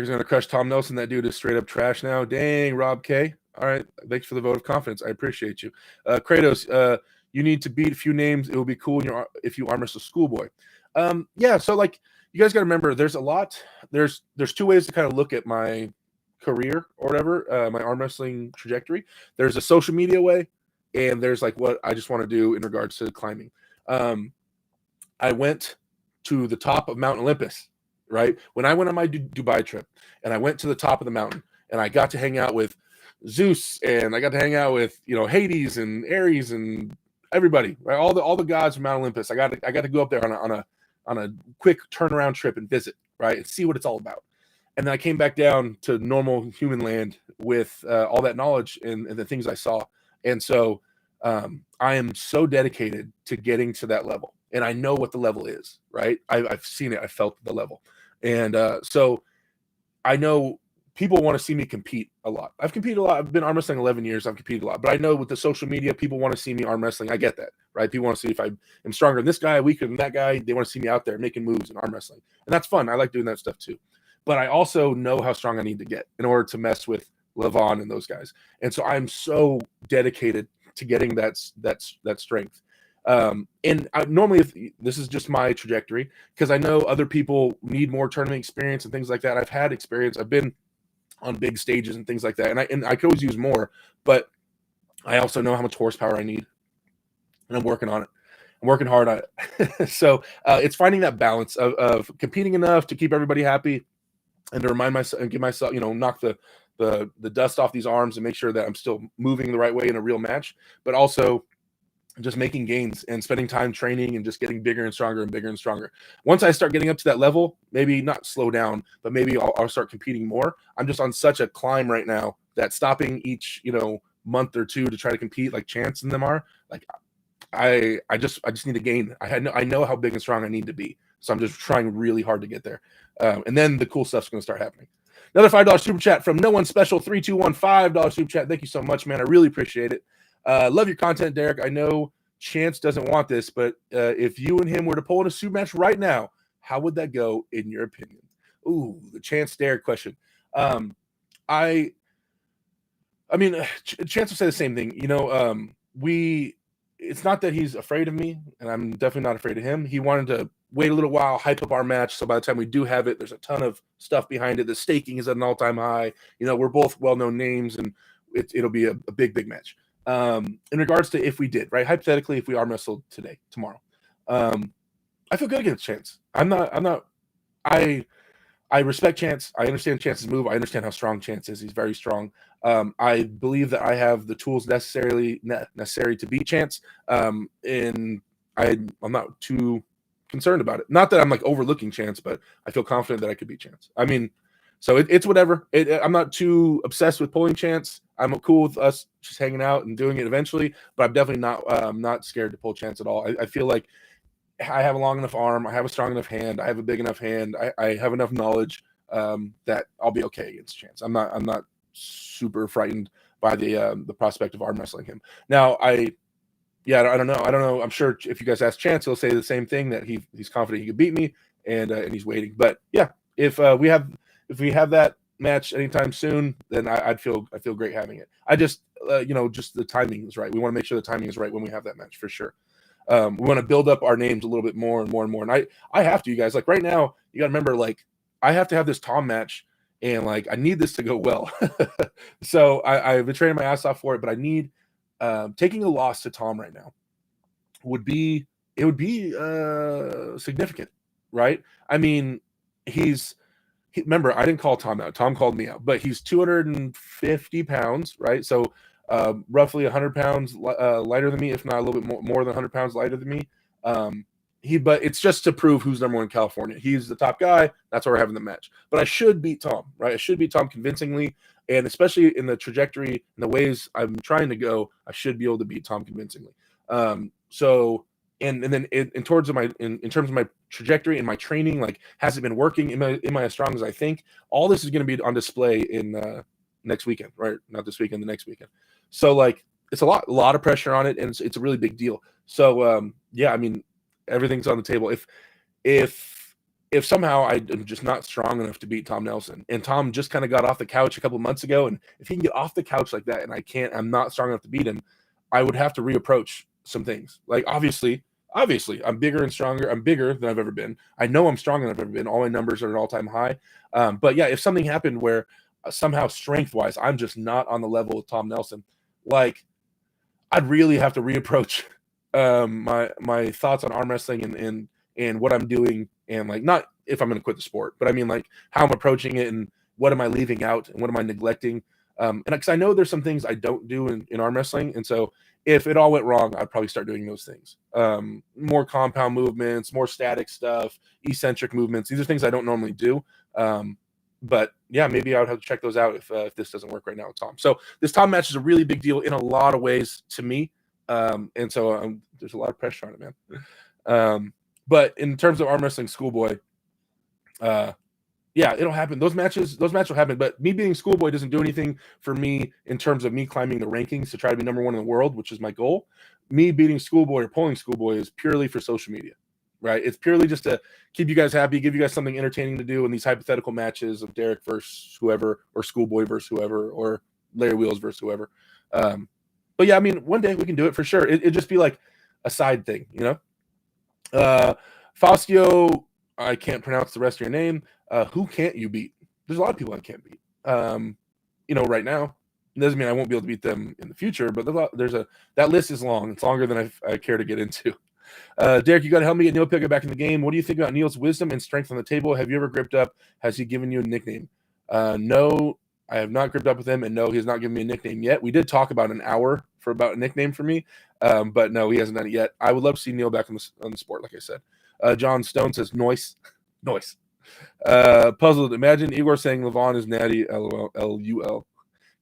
going to crush Tom Nelson. That dude is straight up trash now. Dang, Rob K. All right, thanks for the vote of confidence. I appreciate you. Kratos, you need to beat a few names. It will be cool if you arm wrestle Schoolboy. Yeah, so like you guys got to remember, there's a lot. There's two ways to kind of look at my career or whatever, my arm wrestling trajectory. There's a social media way, and there's like what I just want to do in regards to climbing. I went to the top of Mount Olympus, right? When I went on my Dubai trip, and I went to the top of the mountain, and I got to hang out with Zeus, and I got to hang out with Hades and Ares and everybody, right? All the gods from Mount Olympus. I got to go up there on a quick turnaround trip and visit, right, and see what it's all about. And then I came back down to normal human land with all that knowledge and the things I saw. And so I am so dedicated to getting to that level. And I know what the level is, right? I've seen it. I felt the level. And so I know people want to see me compete a lot. I've competed a lot. I've been arm wrestling 11 years. I've competed a lot. But I know with the social media, people want to see me arm wrestling. I get that, right? People want to see if I am stronger than this guy, weaker than that guy. They want to see me out there making moves in arm wrestling. And that's fun. I like doing that stuff too. But I also know how strong I need to get in order to mess with Levan and those guys. And so I'm so dedicated to getting that strength. And normally, if this is just my trajectory, because I know other people need more tournament experience and things like that. I've had experience. I've been on big stages and things like that. And I could always use more, but I also know how much horsepower I need, and I'm working on it. I'm working hard on it. So it's finding that balance of competing enough to keep everybody happy, and to remind myself and give myself, knock the dust off these arms and make sure that I'm still moving the right way in a real match, but also just making gains and spending time training and just getting bigger and stronger and bigger and stronger. Once I start getting up to that level, maybe not slow down, but maybe I'll start competing more. I'm just on such a climb right now that stopping each, month or two to try to compete like Chance and them are, like I just need to gain. I know how big and strong I need to be. So I'm just trying really hard to get there. And then the cool stuff's going to start happening. Another $5 super chat from No One Special 321, $5 super chat. Thank you so much, man. I really appreciate it. Love your content, Derek. I know Chance doesn't want this, but if you and him were to pull in a suit match right now, how would that go in your opinion? Ooh, the Chance Derek question. I mean, Chance will say the same thing. It's not that he's afraid of me, and I'm definitely not afraid of him. He wanted to wait a little while, hype up our match, so by the time we do have it, there's a ton of stuff behind it. The staking is at an all-time high. We're both well-known names, and it'll be a big match. In regards to if we did, right? Hypothetically, if we arm wrestled tomorrow, I feel good against Chance. I respect Chance. I understand Chance's move. I understand how strong Chance is. He's very strong. I believe that I have the tools necessary to beat Chance. And I'm not too concerned about it. Not that I'm like overlooking Chance, but I feel confident that I could beat Chance. I mean, so it's whatever. I'm not too obsessed with pulling Chance. I'm cool with us just hanging out and doing it eventually, but I'm definitely not scared to pull Chance at all. I feel like I have a long enough arm. I have a strong enough hand. I have a big enough hand. I have enough knowledge that I'll be okay against Chance. I'm not super frightened by the prospect of arm wrestling him. Now, I don't know. I'm sure if you guys ask Chance, he'll say the same thing, that he's confident he could beat me, and he's waiting. But yeah, if we have that match anytime soon, then I'd feel great having it. I just just the timing is right. We want to make sure the timing is right when we have that match for sure. We want to build up our names a little bit more and more and more. And I have to, you guys, like right now, you got to remember, like I have to have this Tom match, and like I need this to go well. So I've been training my ass off for it, but I need taking a loss to Tom right now would be significant, right? I mean, remember, I didn't call Tom out. Tom called me out, but he's 250 pounds, right? So roughly 100 pounds lighter than me, if not a little bit more than 100 pounds lighter than me. But it's just to prove who's number one in California. He's the top guy. That's why we're having the match. But I should beat Tom, right? I should beat Tom convincingly, and especially in the trajectory and the ways I'm trying to go, I should be able to beat Tom convincingly. So and then in terms of my trajectory and my training, like, has it been working? Am I as strong as I think? All this is going to be on display in next weekend, right? Not this weekend, the next weekend. So like, it's a lot of pressure on it, and it's a really big deal. So yeah, I mean, everything's on the table. If somehow I'm just not strong enough to beat Tom Nelson, and Tom just kind of got off the couch a couple months ago, and if he can get off the couch like that, and I'm not strong enough to beat him, I would have to reapproach some things. Like, obviously, I'm bigger and stronger. I'm bigger than I've ever been. I know I'm stronger than I've ever been. All my numbers are at an all-time high. But yeah, if something happened where somehow strength-wise, I'm just not on the level of Tom Nelson, like, I'd really have to reapproach my thoughts on arm wrestling and what I'm doing, and like, not if I'm going to quit the sport, but I mean like how I'm approaching it and what am I leaving out and what am I neglecting. And because I know there's some things I don't do in arm wrestling, and so if it all went wrong, I'd probably start doing those things. More compound movements, more static stuff, eccentric movements. These are things I don't normally do. But yeah, maybe I would have to check those out if this doesn't work right now with Tom. So this Tom match is a really big deal in a lot of ways to me. And so there's a lot of pressure on it, man. But in terms of arm wrestling schoolboy, yeah, it'll happen. Those matches will happen. But me being schoolboy doesn't do anything for me in terms of me climbing the rankings to try to be number one in the world, which is my goal. Me beating schoolboy or pulling schoolboy is purely for social media, right? It's purely just to keep you guys happy, give you guys something entertaining to do in these hypothetical matches of Derek versus whoever, or schoolboy versus whoever, or Larry Wheels versus whoever. But yeah, I mean, one day we can do it for sure. It'd just be like a side thing, you know? Faustio, I can't pronounce the rest of your name. Who can't you beat? There's a lot of people I can't beat. You know, right now. It doesn't mean I won't be able to beat them in the future, but that list is long. It's longer than I care to get into. Derek, you got to help me get Neil Pickett back in the game. What do you think about Neil's wisdom and strength on the table? Have you ever gripped up? Has he given you a nickname? No, I have not gripped up with him, and no, he has not given me a nickname yet. We did talk about an hour for about a nickname for me, but no, he hasn't done it yet. I would love to see Neil back on the sport, like I said. John Stone says, noise. Puzzled. Imagine Igor saying Levan is natty, LOL, LUL.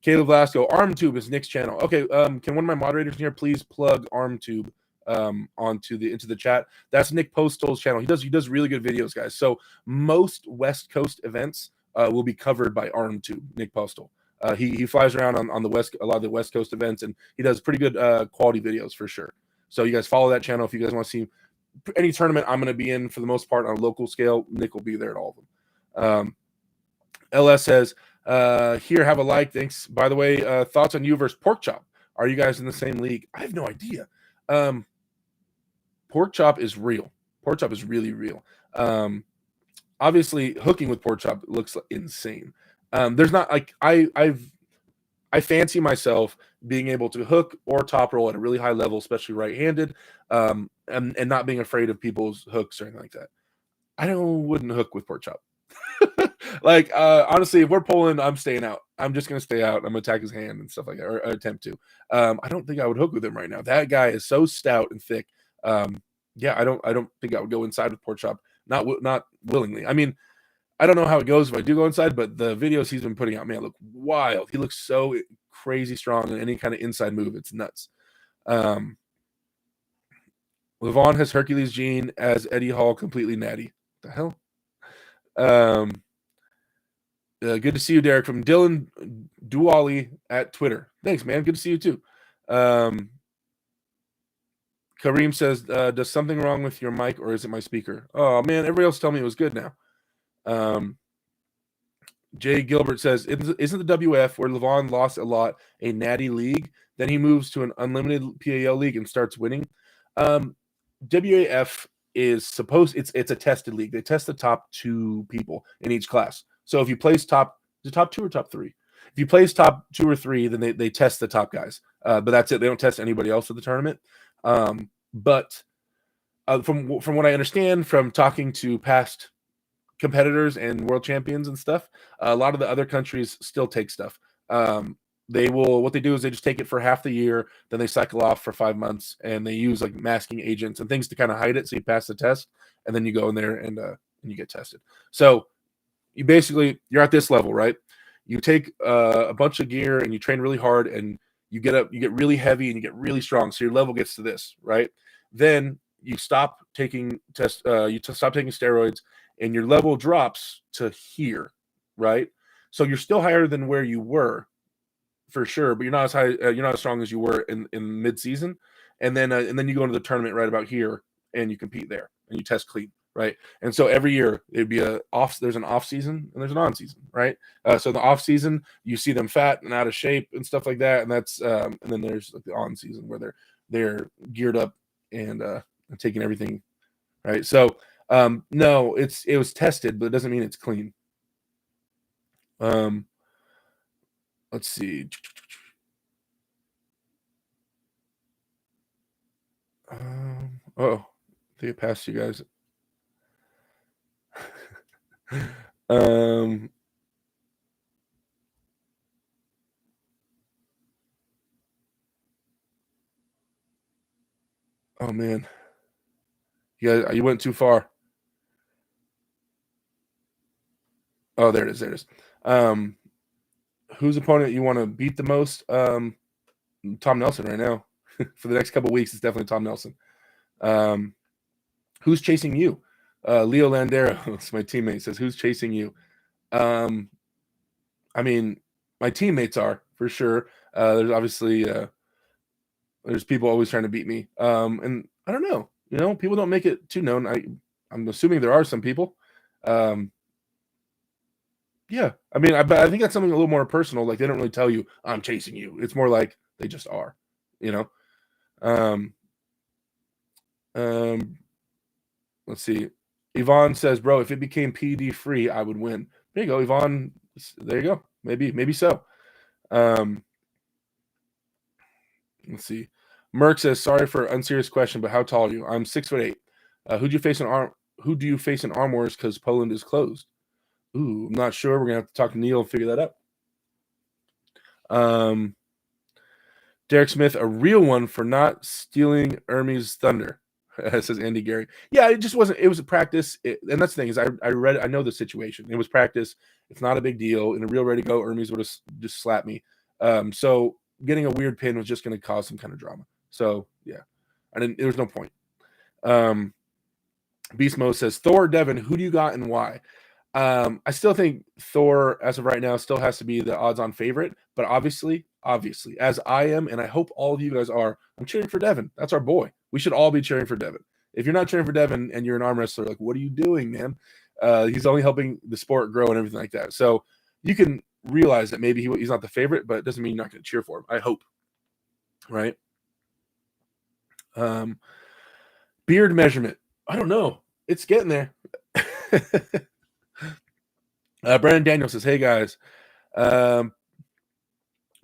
Caleb Lasco, ArmTube is Nick's channel. Okay, can one of my moderators here please plug ArmTube into the chat? That's Nick Postal's channel. He does really good videos, guys. So most West Coast events will be covered by ArmTube, Nick Postal. He flies around on the a lot of the West Coast events, and he does pretty good quality videos for sure. So you guys follow that channel if you guys want to see any tournament I'm going to be in for the most part on a local scale. Nick will be there at all of them. LS says, here, have a like. Thanks. By the way, thoughts on you versus Pork Chop. Are you guys in the same league? I have no idea. Pork Chop is real. Pork Chop is really real. Obviously, hooking with Pork Chop looks insane. There's not like I fancy myself being able to hook or top roll at a really high level, especially right-handed, and not being afraid of people's hooks or anything like that. I wouldn't hook with Pork Chop. Like, honestly, if we're pulling, I'm staying out. I'm just gonna stay out. I'm gonna attack his hand and stuff like that, or attempt to. I don't think I would hook with him right now. That guy is so stout and thick. Yeah, I don't think I would go inside with Pork Chop. Not willingly. I mean, I don't know how it goes if I do go inside, but the videos he's been putting out, man, look wild. He looks so crazy strong in any kind of inside move. It's nuts. Levan has Hercules gene as Eddie Hall, completely natty. What the hell? Good to see you, Derek, from Dylan Duali at Twitter. Thanks, man. Good to see you too. Kareem says, does something wrong with your mic, or is it my speaker? Oh man, everybody else tell me it was good now. Jay Gilbert says, isn't the WF, where Levan lost a lot, a natty league? Then he moves to an unlimited PAL league and starts winning. WAF is supposed, it's a tested league. They test the top 2 people in each class. So if you place top 2 or top 3? If you place top 2 or 3, then they test the top guys. But that's it. They don't test anybody else at the tournament. But from what I understand from talking to past competitors and world champions and stuff, a lot of the other countries still take stuff. What they do is they just take it for half the year, then they cycle off for 5 months, and they use like masking agents and things to kind of hide it, so you pass the test, and then you go in there and you get tested. So you're at this level, right? You take a bunch of gear and you train really hard, and you get really heavy and you get really strong, so your level gets to this, right? Then you stop taking stop taking steroids, and your level drops to here, right? So you're still higher than where you were, for sure, but you're not as high, you're not as strong as you were in mid season, and then you go into the tournament right about here, and you compete there, and you test clean, right? And so every year it'd be there's an off season and there's an on season, right? So the off season you see them fat and out of shape and stuff like that, and that's and then there's like the on season where they're geared up and taking everything, right? So no, it was tested, but it doesn't mean it's clean. Let's see. Oh, I think it passed you guys. Oh man, you went too far. Oh, there it is. There it is. Whose opponent you want to beat the most? Tom Nelson right now. For the next couple of weeks, it's definitely Tom Nelson. Who's chasing you? Leo Landero, my teammate, says, "Who's chasing you?" I mean, my teammates are for sure. There's obviously there's people always trying to beat me. And I don't know. People don't make it too known. I'm assuming there are some people. Yeah, I mean, but I think that's something a little more personal. Like they don't really tell you I'm chasing you. It's more like they just are. You know. Let's see. Yvonne says, "Bro, if it became PD free, I would win." There you go, Yvonne. There you go. Maybe so. Let's see. Merck says, "Sorry for an unserious question, but how tall are you?" I'm 6'8". Who do you face in Arm Wars because Poland is closed? Ooh, I'm not sure. We're gonna have to talk to Neil and figure that out. Derek Smith, a real one for not stealing Ermey's thunder, says Andy Gary. Yeah, it just wasn't. It was a practice, and that's the thing is I know the situation. It was practice. It's not a big deal. In a real ready to go, Ermey's would have just slapped me. So getting a weird pin was just going to cause some kind of drama. So yeah, there was no point. Beast Mode says, Thor, Devin, who do you got and why? I still think Thor, as of right now, still has to be the odds-on favorite. But obviously, as I am, and I hope all of you guys are, I'm cheering for Devin. That's our boy. We should all be cheering for Devin. If you're not cheering for Devin and you're an arm wrestler, like, what are you doing, man? He's only helping the sport grow and everything like that. So you can realize that maybe he's not the favorite, but it doesn't mean you're not going to cheer for him. I hope. Right? Beard measurement. I don't know. It's getting there. Brandon Daniel says, "Hey guys,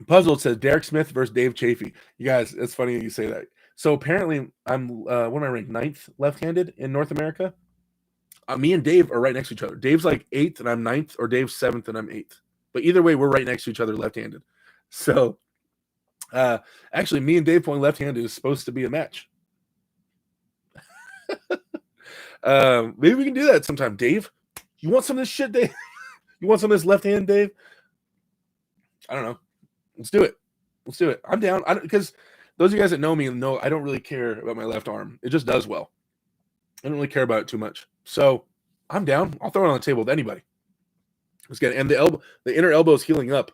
Puzzled says Derek Smith versus Dave Chaffee." You guys, it's funny you say that. So apparently, I'm what am I ranked? 9th left-handed in North America. Me and Dave are right next to each other. Dave's like 8th and I'm 9th, or Dave's 7th and I'm 8th. But either way, we're right next to each other left-handed. So actually, me and Dave playing left-handed is supposed to be a match. Maybe we can do that sometime. Dave, you want some of this shit, Dave? You want some of this left hand, Dave? I don't know. Let's do it. I'm down. Because those of you guys that know me know I don't really care about my left arm. It just does well. I don't really care about it too much. So I'm down. I'll throw it on the table with anybody. Let's get it. And the inner elbow is healing up.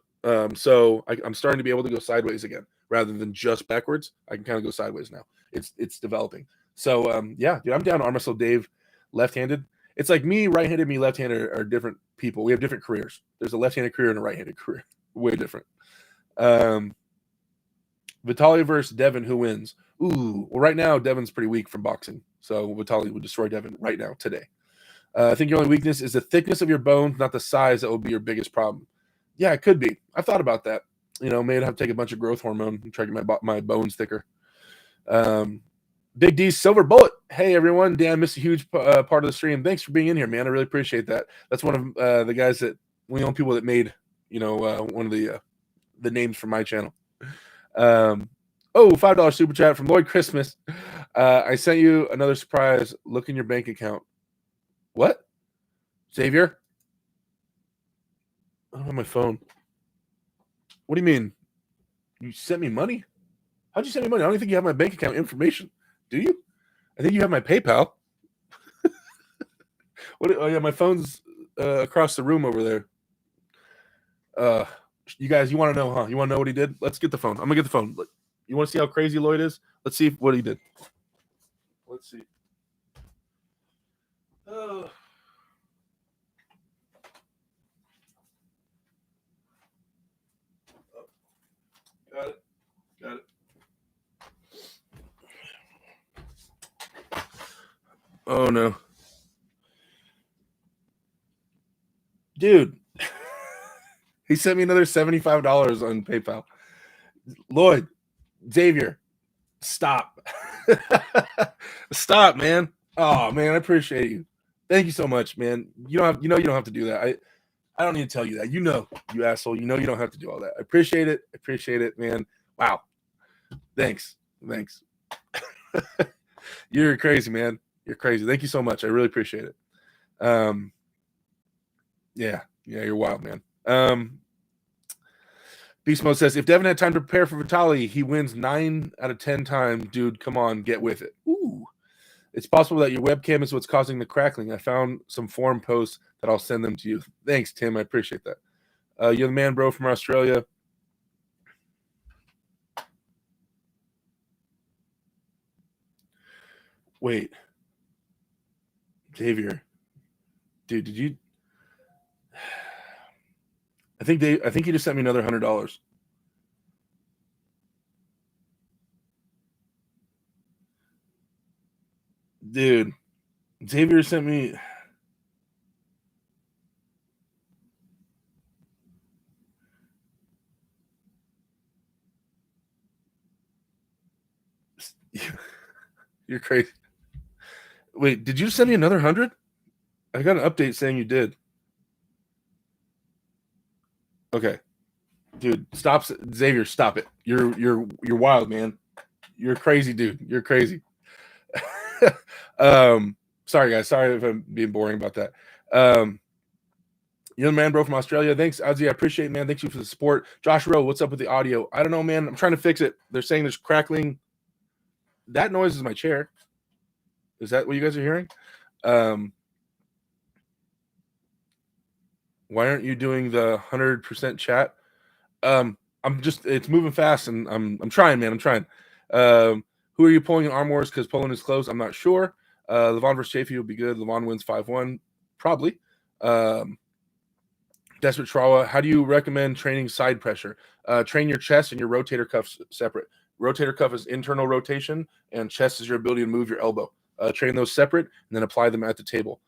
So I'm starting to be able to go sideways again rather than just backwards. I can kind of go sideways now. It's developing. So yeah, dude, I'm down to arm wrestle Dave left-handed. It's like me right-handed, me left-handed are different people. We have different careers. There's a left-handed career and a right-handed career. Way different. Vitaly versus Devin, who wins? Ooh, well, right now Devin's pretty weak from boxing, so Vitaly would destroy Devin right now today. I think your only weakness is the thickness of your bones, not the size. That would be your biggest problem. Yeah, it could be. I've thought about that. Maybe I'd have to take a bunch of growth hormone and try to get my bones thicker. Big D's Silver Bullet. Hey, everyone. Dan missed a huge part of the stream. Thanks for being in here, man. I really appreciate that. That's one of the guys that we know people that made, one of the names for my channel. $5 super chat from Lloyd Christmas. I sent you another surprise. Look in your bank account. What? Xavier? I don't have my phone. What do you mean? You sent me money? How'd you send me money? I don't even think you have my bank account information. Do you? I think you have my PayPal. What? Oh yeah, my phone's across the room over there. You guys, you want to know, huh? You want to know what he did? Let's get the phone. I'm gonna get the phone. You want to see how crazy Lloyd is? Let's see what he did. Let's see. Oh. Got it. Got it. Oh no. Dude. He sent me another $75 on PayPal. Lloyd, Xavier, stop. Stop, man. Oh man, I appreciate you. Thank you so much, man. You don't have to do that. I don't need to tell you that. You know, you asshole. You know you don't have to do all that. I appreciate it. I appreciate it, man. Wow. Thanks. You're crazy, man. You're crazy. Thank you so much. I really appreciate it. Yeah, you're wild, man. Beast Mode says, if Devin had time to prepare for Vitali, he wins 9 out of 10 times. Dude, come on, get with it. Ooh. It's possible that your webcam is what's causing the crackling. I found some forum posts that I'll send them to you. Thanks, Tim. I appreciate that. You're the man, bro, from Australia. Wait. Xavier. Dude, did you... I think he just sent me another $100. Dude, Xavier sent me... You're crazy. Wait, did you send me another 100? I got an update saying you did. Okay. Dude, stop. Xavier, stop it. You're wild, man. You're crazy, dude. You're crazy. Sorry, guys. Sorry if I'm being boring about that. You're the man, bro, from Australia. Thanks, Ozzy. I appreciate it, man. Thank you for the support. Josh Rowe, what's up with the audio? I don't know, man. I'm trying to fix it. They're saying there's crackling. That noise is my chair. Is that what you guys are hearing? Why aren't you doing the 100% chat? It's moving fast, and I'm trying, man. I'm trying. Who are you pulling in Arm Wars? Because Poland is close. I'm not sure. Levan versus Chaffee will be good. Levan wins 5-1, probably. Desperate Trawa, how do you recommend training side pressure? Train your chest and your rotator cuffs separate. Rotator cuff is internal rotation, and chest is your ability to move your elbow. Train those separate, and then apply them at the table.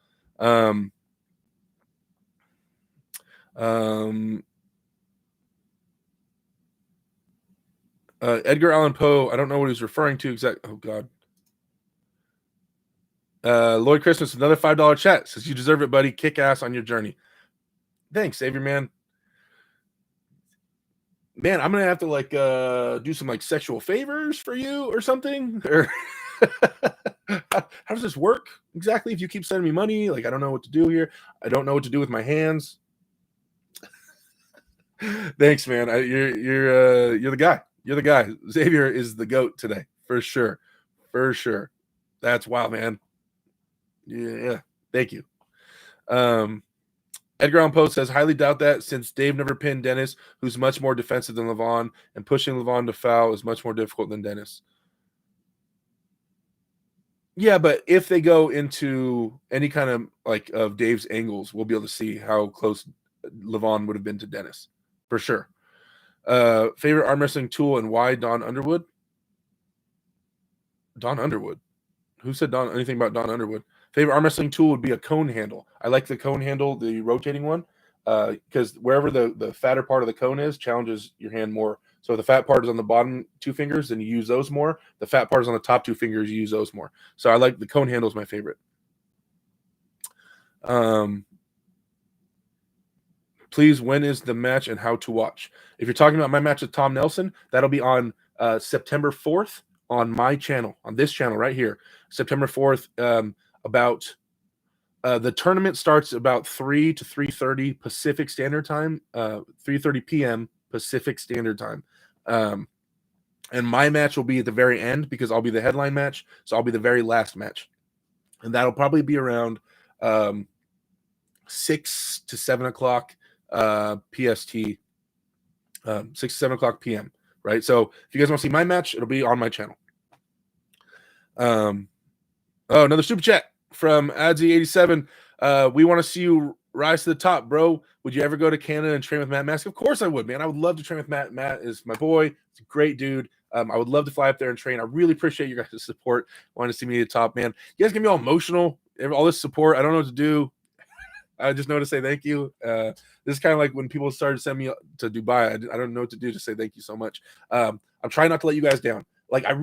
Edgar Allan Poe, I don't know what he's referring to exactly. Oh, God. Lloyd Christmas, another $5 chat. Says, you deserve it, buddy. Kick ass on your journey. Thanks, Xavier, man. Man, I'm gonna have to do some sexual favors for you or something. Or how does this work exactly? If you keep sending me money, I don't know what to do here. I don't know what to do with my hands. Thanks, man. You're the guy. You're the guy. Xavier is the GOAT today, for sure. For sure. That's wild, man. Yeah. Thank you. Edgar Allan Poe says, highly doubt that since Dave never pinned Dennis, who's much more defensive than Levan, and pushing Levan to foul is much more difficult than Dennis. Yeah, but if they go into any kind of of Dave's angles, we'll be able to see how close Levan would have been to Dennis, for sure. Favorite arm wrestling tool and why Don Underwood? Don Underwood. Who said anything about Don Underwood? Favorite arm wrestling tool would be a cone handle. I like the cone handle, the rotating one, because wherever the fatter part of the cone is, challenges your hand more. So if the fat part is on the bottom 2 fingers, then you use those more. The fat part is on the top 2 fingers, you use those more. So I like the cone handle is my favorite. Please, when is the match and how to watch? If you're talking about my match with Tom Nelson, that'll be on September 4th on my channel, on this channel right here. September 4th, the tournament starts about 3 to 3:30 Pacific Standard Time, 3:30 p.m. Pacific Standard Time. And my match will be at the very end because I'll be the headline match. So I'll be the very last match. And that'll probably be around 6 to 7 o'clock PST, 6 to 7 o'clock PM, right? So if you guys want to see my match, it'll be on my channel. Another super chat from Adzi87. We want to see you rise to the top, bro. Would you ever go to Canada and train with Matt Mask? Of course I would, man. I would love to train with Matt. Matt is my boy. He's a great dude. I would love to fly up there and train. I really appreciate you guys' support. Want to see me at the top, man. You guys get me all emotional. All this support. I don't know what to do. I just know to say thank you. This is kind of like when people started sending me to Dubai. I don't know what to do to say thank you so much. I'm trying not to let you guys down. Like I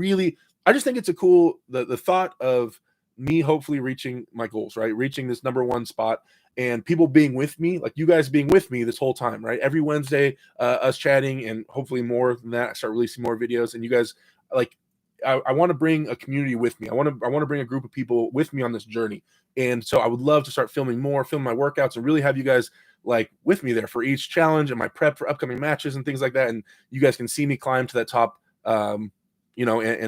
just think it's a cool the thought of me hopefully reaching my goals, right? Reaching this #1 spot and people being with me, like you guys being with me this whole time, right? Every Wednesday, us chatting and hopefully more than that, I start releasing more videos and you guys like, I want to bring a community with me. I want to bring a group of people with me on this journey. And so I would love to start filming my workouts and really have you guys like with me there for each challenge and my prep for upcoming matches and things like that. And you guys can see me climb to that top, and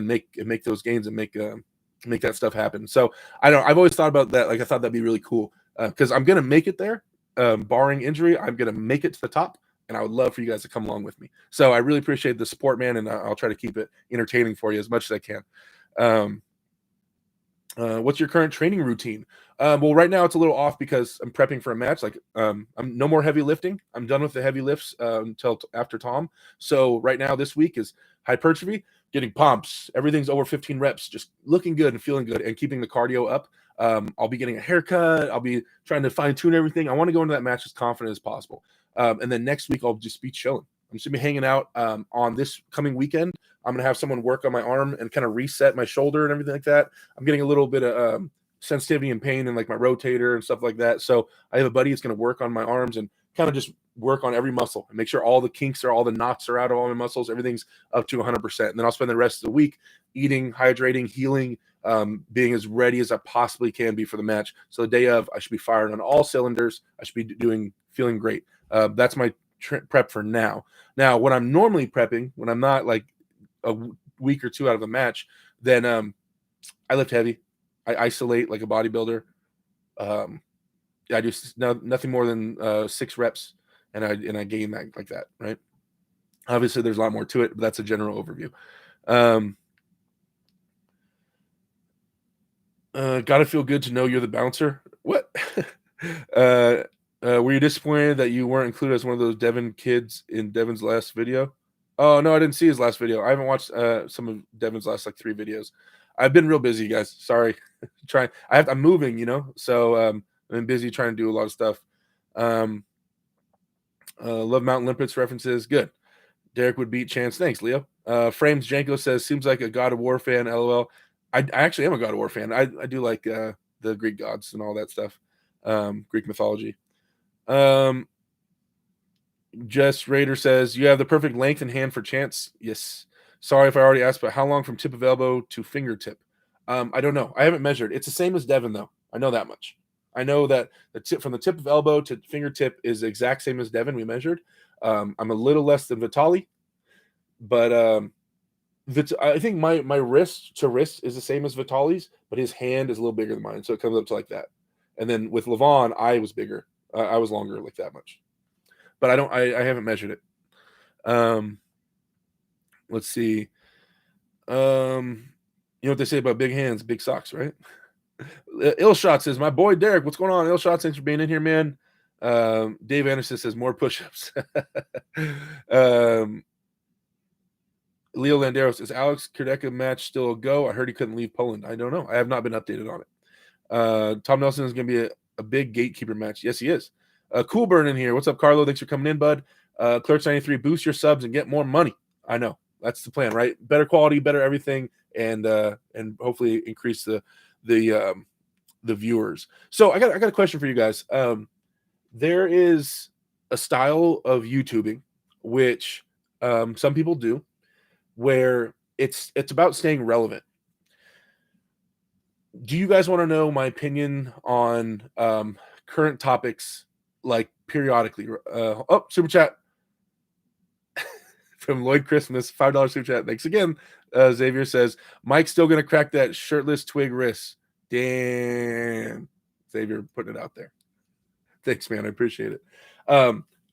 make those gains and make that stuff happen. So I've always thought about that. Like I thought that'd be really cool because I'm gonna make it there, barring injury. I'm gonna make it to the top, and I would love for you guys to come along with me. So I really appreciate the support, man, and I'll try to keep it entertaining for you as much as I can. What's your current training routine? Well, right now it's a little off because I'm prepping for a match. Like, I'm no more heavy lifting. I'm done with the heavy lifts until after Tom. So right now this week is hypertrophy, getting pumps. Everything's over 15 reps, just looking good and feeling good and keeping the cardio up. I'll be getting a haircut. I'll be trying to fine tune everything. I want to go into that match as confident as possible. And then next week I'll just be chilling. I'm just gonna be hanging out on this coming weekend. I'm gonna have someone work on my arm and kind of reset my shoulder and everything like that. I'm getting a little bit of sensitivity and pain in like my rotator and stuff like that. So I have a buddy that's gonna work on my arms and kind of just work on every muscle and make sure all the kinks all the knots are out of all my muscles. Everything's up to 100%. And then I'll spend the rest of the week eating, hydrating, healing, being as ready as I possibly can be for the match. So the day of, I should be firing on all cylinders. I should be feeling great. That's my prep for now. Now, when I'm normally prepping, when I'm not like a week or two out of a match, then I lift heavy. I isolate like a bodybuilder. I do nothing more than 6 reps, and I gain that like that, right? Obviously, there's a lot more to it, but that's a general overview. Gotta feel good to know you're the bouncer. What? Were you disappointed that you weren't included as one of those Devin kids in Devin's last video? Oh no, I didn't see his last video. I haven't watched some of Devin's last like 3 videos. I've been real busy, guys. Sorry. I'm moving, so I've been busy trying to do a lot of stuff. Love Mountain Limpets references. Good. Derek would beat Chance. Thanks, Leo. Frames Janko says, seems like a God of War fan, LOL. I actually am a God of War fan. I do like the Greek gods and all that stuff. Greek mythology. Jess Raider says, you have the perfect length and hand for Chance. Yes. Sorry if I already asked, but how long from tip of elbow to fingertip? I don't know. I haven't measured. It's the same as Devin, though. I know that much. I know that from the tip of elbow to fingertip is the exact same as Devin. We measured. I'm a little less than Vitali, but I think my wrist to wrist is the same as Vitali's, but his hand is a little bigger than mine, so it comes up to like that. And then with Levan, I was bigger. I was longer, like that much. But I haven't measured it. Let's see. You know what they say about big hands, big socks, right? Illshot says, my boy Derek, what's going on? Illshot, thanks for being in here, man. Dave Anderson says more push-ups. Leo Landeros, is Alex Kardeka match still a go? I heard he couldn't leave Poland. I don't know. I have not been updated on it. Tom Nelson is going to be a big gatekeeper match. Yes, he is. Cool Burn in here. What's up, Carlo? Thanks for coming in, bud. Clerks 93, boost your subs and get more money. I know. That's the plan, right? Better quality, better everything, and hopefully increase the viewers. So I got a question for you guys. There is a style of YouTubing which some people do, where it's about staying relevant. Do you guys want to know my opinion on current topics, like periodically? Super chat. from Lloyd Christmas, $5 super chat. Thanks again. Xavier says, Mike's still going to crack that shirtless twig wrist. Damn. Xavier putting it out there. Thanks, man. I appreciate it.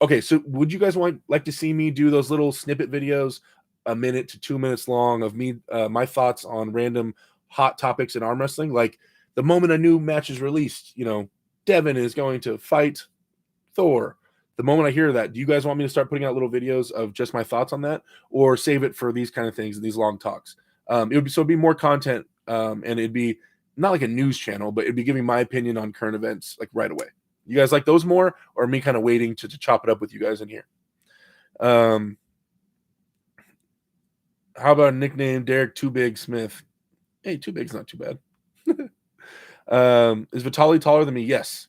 Okay, so would you guys like to see me do those little snippet videos, 1 minute to 2 minutes long, of me, my thoughts on random hot topics in arm wrestling? Like the moment a new match is released, Devin is going to fight Thor. The moment I hear that, do you guys want me to start putting out little videos of just my thoughts on that, or save it for these kind of things, these long talks? It'd be more content, and it'd be not like a news channel, but it'd be giving my opinion on current events like right away. You guys like those more, or me kind of waiting to chop it up with you guys in here? How about a nickname, Derek Too Big Smith? Hey, Too Big's not too bad. Is Vitali taller than me? Yes.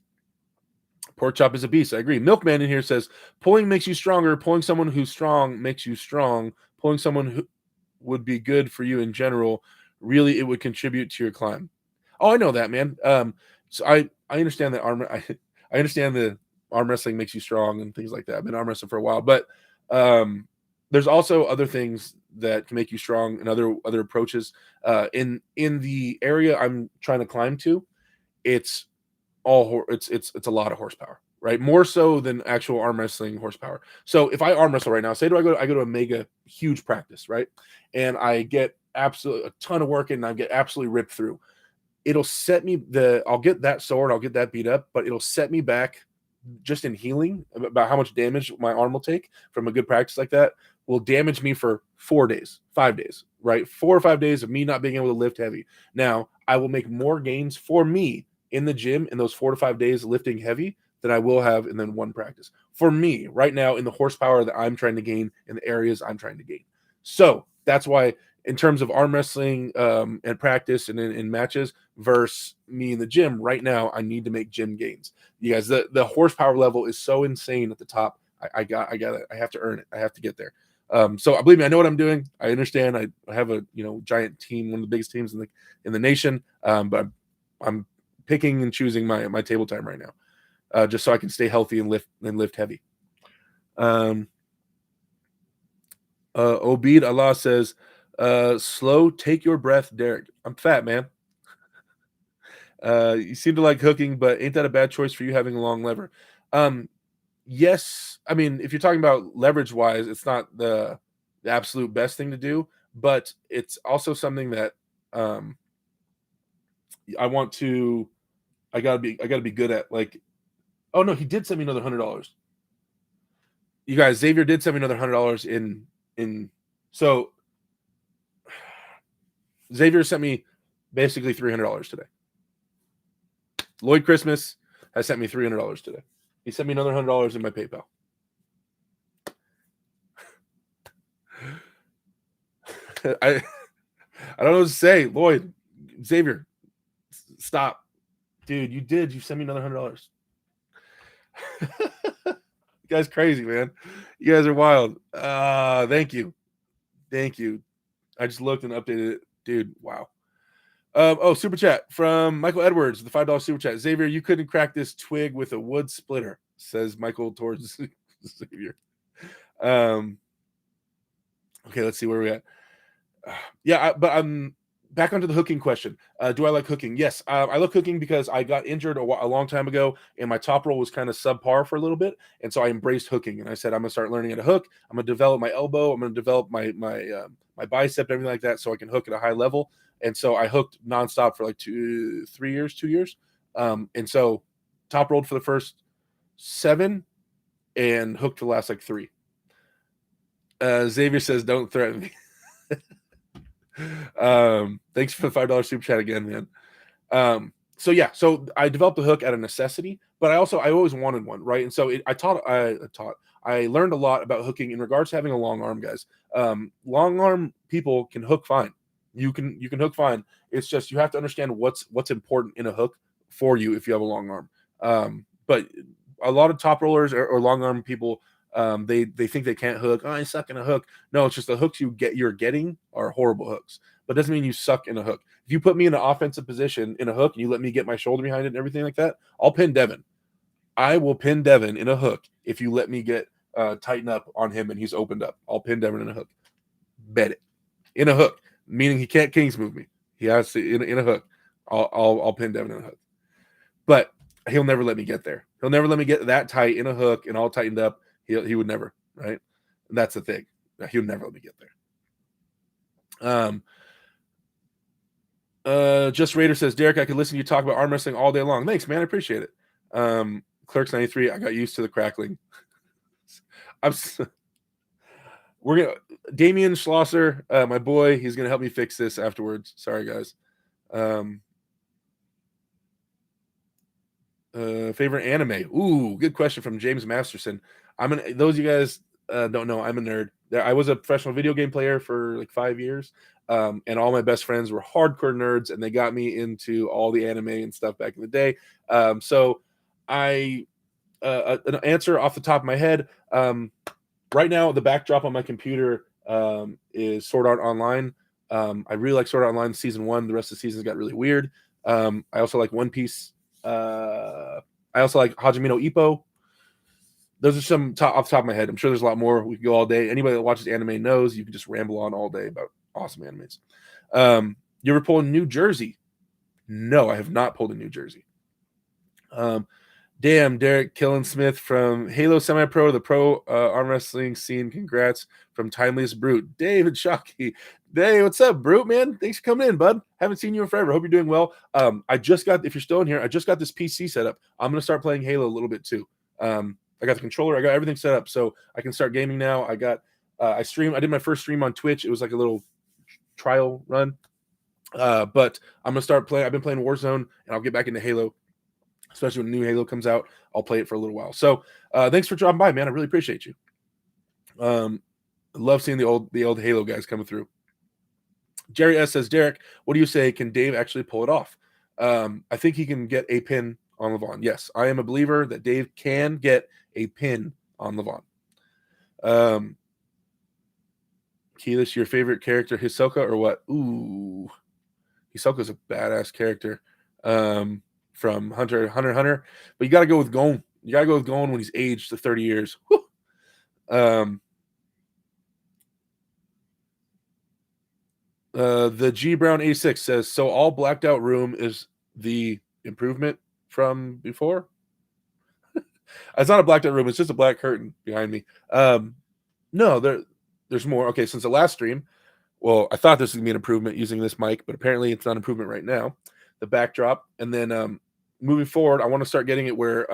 Pork chop is a beast. I agree. Milkman in here says, pulling makes you stronger. Pulling someone who's strong makes you strong. Pulling someone who would be good for you in general. Really, it would contribute to your climb. Oh, I know that, man. So I understand that I understand the arm wrestling makes you strong and things like that. I've been arm wrestling for a while, but there's also other things that can make you strong and other approaches. In the area I'm trying to climb to, it's a lot of horsepower, right? More so than actual arm wrestling horsepower. So if I arm wrestle right now, say I go to a mega huge practice, right? And I get absolutely a ton of work and I get absolutely ripped through. It'll set me I'll get that sword, I'll get that beat up, but it'll set me back just in healing about how much damage my arm will take from a good practice like that. Will damage me for 4 days, 5 days, right? 4 or 5 days of me not being able to lift heavy. Now I will make more gains for me in the gym in those 4 to 5 days lifting heavy than I will have in then one practice. For me right now, in the horsepower that I'm trying to gain in the areas I'm trying to gain. So that's why, in terms of arm wrestling and practice and in matches versus me in the gym right now, I need to make gym gains. You guys, the horsepower level is so insane at the top. I got it. I have to earn it. I have to get there. So believe me, I know what I'm doing. I understand. I have a giant team, one of the biggest teams in the nation. But I'm picking and choosing my table time right now, just so I can stay healthy and lift heavy. Obed Allah says, slow, take your breath, Derek. I'm fat, man. You seem to like hooking, but ain't that a bad choice for you having a long lever? Yes. I mean, if you're talking about leverage wise, it's not the absolute best thing to do, but it's also something that I gotta be good at. Like, oh no, he did send me another $100. You guys, Xavier did send me another $100 in so Xavier sent me basically $300 today. Lloyd Christmas has sent me $300 today. He sent me another $100 in my PayPal. I don't know what to say. Lloyd, Xavier, stop. Dude, you sent me another $100. You guys crazy, man. You guys are wild. Thank you. I just looked and updated it. Dude, wow. Super chat from Michael Edwards, the $5 super chat. Xavier, you couldn't crack this twig with a wood splitter, says Michael towards Xavier. Okay, let's see where we're at. But I'm back onto the hooking question. Do I like hooking? Yes, I like hooking because I got injured a long time ago, and my top roll was kind of subpar for a little bit, and so I embraced hooking, and I said I'm gonna start learning how to hook. I'm gonna develop my elbow. I'm gonna develop my bicep, everything like that, so I can hook at a high level. And so I hooked nonstop for like 2 years. And so top rolled for the first 7 and hooked for the last like 3. Xavier says, "Don't threaten me." Thanks for the $5 super chat again, man. So I developed a hook out of necessity, but I always wanted one, right? And so I learned a lot about hooking in regards to having a long arm, guys. Long arm people can hook fine. You can hook fine. It's just you have to understand what's important in a hook for you if you have a long arm. But a lot of top rollers or long arm people, they think they can't hook. Oh, I suck in a hook. No, it's just the hooks you're getting are horrible hooks. But it doesn't mean you suck in a hook. If you put me in an offensive position in a hook and you let me get my shoulder behind it and everything like that, I'll pin Devin. I will pin Devin in a hook if you let me get tighten up on him and he's opened up. I'll pin Devin in a hook. Bet it. In a hook, meaning he can't Kings move me. He has to in a hook. I'll pin Devin in a hook. But he'll never let me get there. He'll never let me get that tight in a hook and all tightened up. He would never, right? And that's the thing. He would never let me get there. Just Raider says, Derek, I could listen to you talk about arm wrestling all day long. Thanks, man. I appreciate it. Clerks 93, I got used to the crackling. We're gonna Damian Schlosser, my boy, he's gonna help me fix this afterwards. Sorry, guys. Favorite anime? Ooh, good question from James Masterson. Those of you guys don't know, I'm a nerd. I was a professional video game player for like 5 years, and all my best friends were hardcore nerds, and they got me into all the anime and stuff back in the day. So I an answer off the top of my head. Right now, the backdrop on my computer is Sword Art Online. I really like Sword Art Online season 1. The rest of the seasons got really weird. I also like One Piece. I also like Hajime no Ippo. Those are some off the top of my head. I'm sure there's a lot more. We can go all day. Anybody that watches anime knows you can just ramble on all day about awesome animes. You ever pulled in New Jersey? No, I have not pulled in New Jersey. Damn, Derek Killensmith from Halo Semi-Pro to the pro arm wrestling scene. Congrats from Timeliest Brute. David Shockey. Hey, what's up, Brute, man? Thanks for coming in, bud. Haven't seen you in forever. Hope you're doing well. If you're still in here, I just got this PC set up. I'm going to start playing Halo a little bit too. I got the controller. I got everything set up so I can start gaming now. I did my first stream on Twitch. It was like a little trial run. But I'm going to start playing. I've been playing Warzone, and I'll get back into Halo. Especially when new Halo comes out, I'll play it for a little while. So thanks for dropping by, man. I really appreciate you. I love seeing the old Halo guys coming through. Jerry S says, Derek, what do you say? Can Dave actually pull it off? I think he can get a pin on Levan. Yes, I am a believer that Dave can get a pin on Levan. Keyless, your favorite character, Hisoka or what? Ooh, Hisoka's a badass character. From Hunter, but you got to go with Gon. You got to go with Gon when he's aged to 30 years. The G Brown A6 says, so all blacked out room is the improvement from before? It's not a blacked out room. It's just a black curtain behind me. No, there's more. Okay, since the last stream, well, I thought this was going to be an improvement using this mic, but apparently it's not an improvement right now. The backdrop, and then moving forward, I want to start getting it where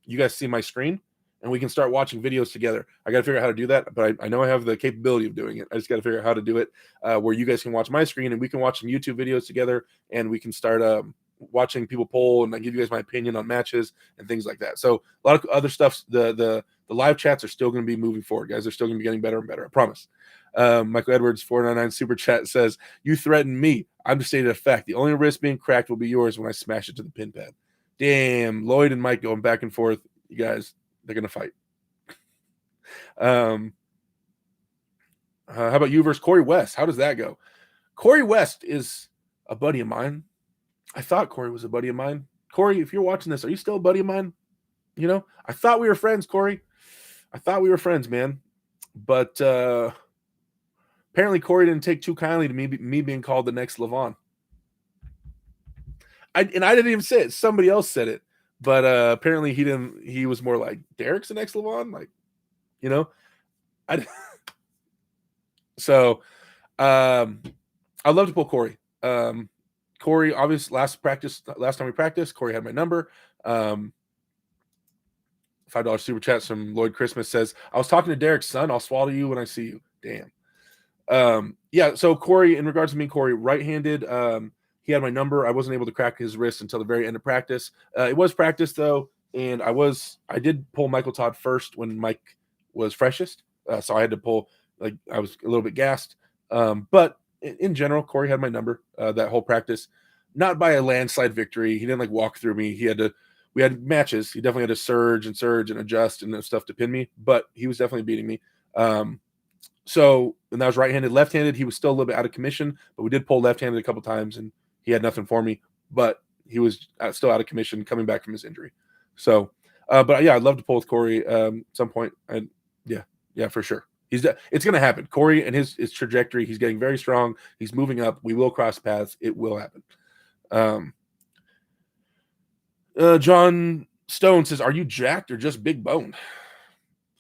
you guys see my screen and we can start watching videos together. I got to figure out how to do that, but I know I have the capability of doing it. I just got to figure out how to do it where you guys can watch my screen and we can watch some YouTube videos together, and we can start watching people poll, and I give you guys my opinion on matches and things like that. So a lot of other stuff. The live chats are still going to be moving forward, guys. They're still going to be getting better and better. I promise. Michael Edwards 499 super chat says, you threatened me. I'm just stating a fact. The only wrist being cracked will be yours when I smash it to the pin pad. Damn, Lloyd and Mike going back and forth. You guys, they're gonna fight. How about you versus Corey West? How does that go? Corey West is a buddy of mine. I thought Corey was a buddy of mine. Corey, if you're watching this, are you still a buddy of mine? You know, I thought we were friends, Corey. I thought we were friends, man. But apparently Corey didn't take too kindly to me being called the next Levan. I didn't even say it. Somebody else said it. But apparently he didn't. He was more like, Derek's the next Levan? Like, you know? So I'd love to pull Corey. Corey, obviously, last time we practiced, Corey had my number. $5 super chats from Lloyd Christmas says, I was talking to Derek's son. I'll swallow you when I see you. Damn. Yeah, so Corey, in regards to me, Corey, right-handed, he had my number. I wasn't able to crack his wrist until the very end of practice. It was practice, though, and I did pull Michael Todd first when Mike was freshest, so I had to pull, like, I was a little bit gassed. But in general, Corey had my number that whole practice, not by a landslide victory. He didn't, like, walk through me. We had matches. He definitely had to surge and adjust and stuff to pin me, but he was definitely beating me. So, and that was right-handed. Left-handed, he was still a little bit out of commission, but we did pull left-handed a couple times, and he had nothing for me, but he was still out of commission coming back from his injury. So, but yeah, I'd love to pull with Corey at some point. Yeah, for sure. It's going to happen. Corey and his trajectory, he's getting very strong. He's moving up. We will cross paths. It will happen. John Stone says, "Are you jacked or just big boned?"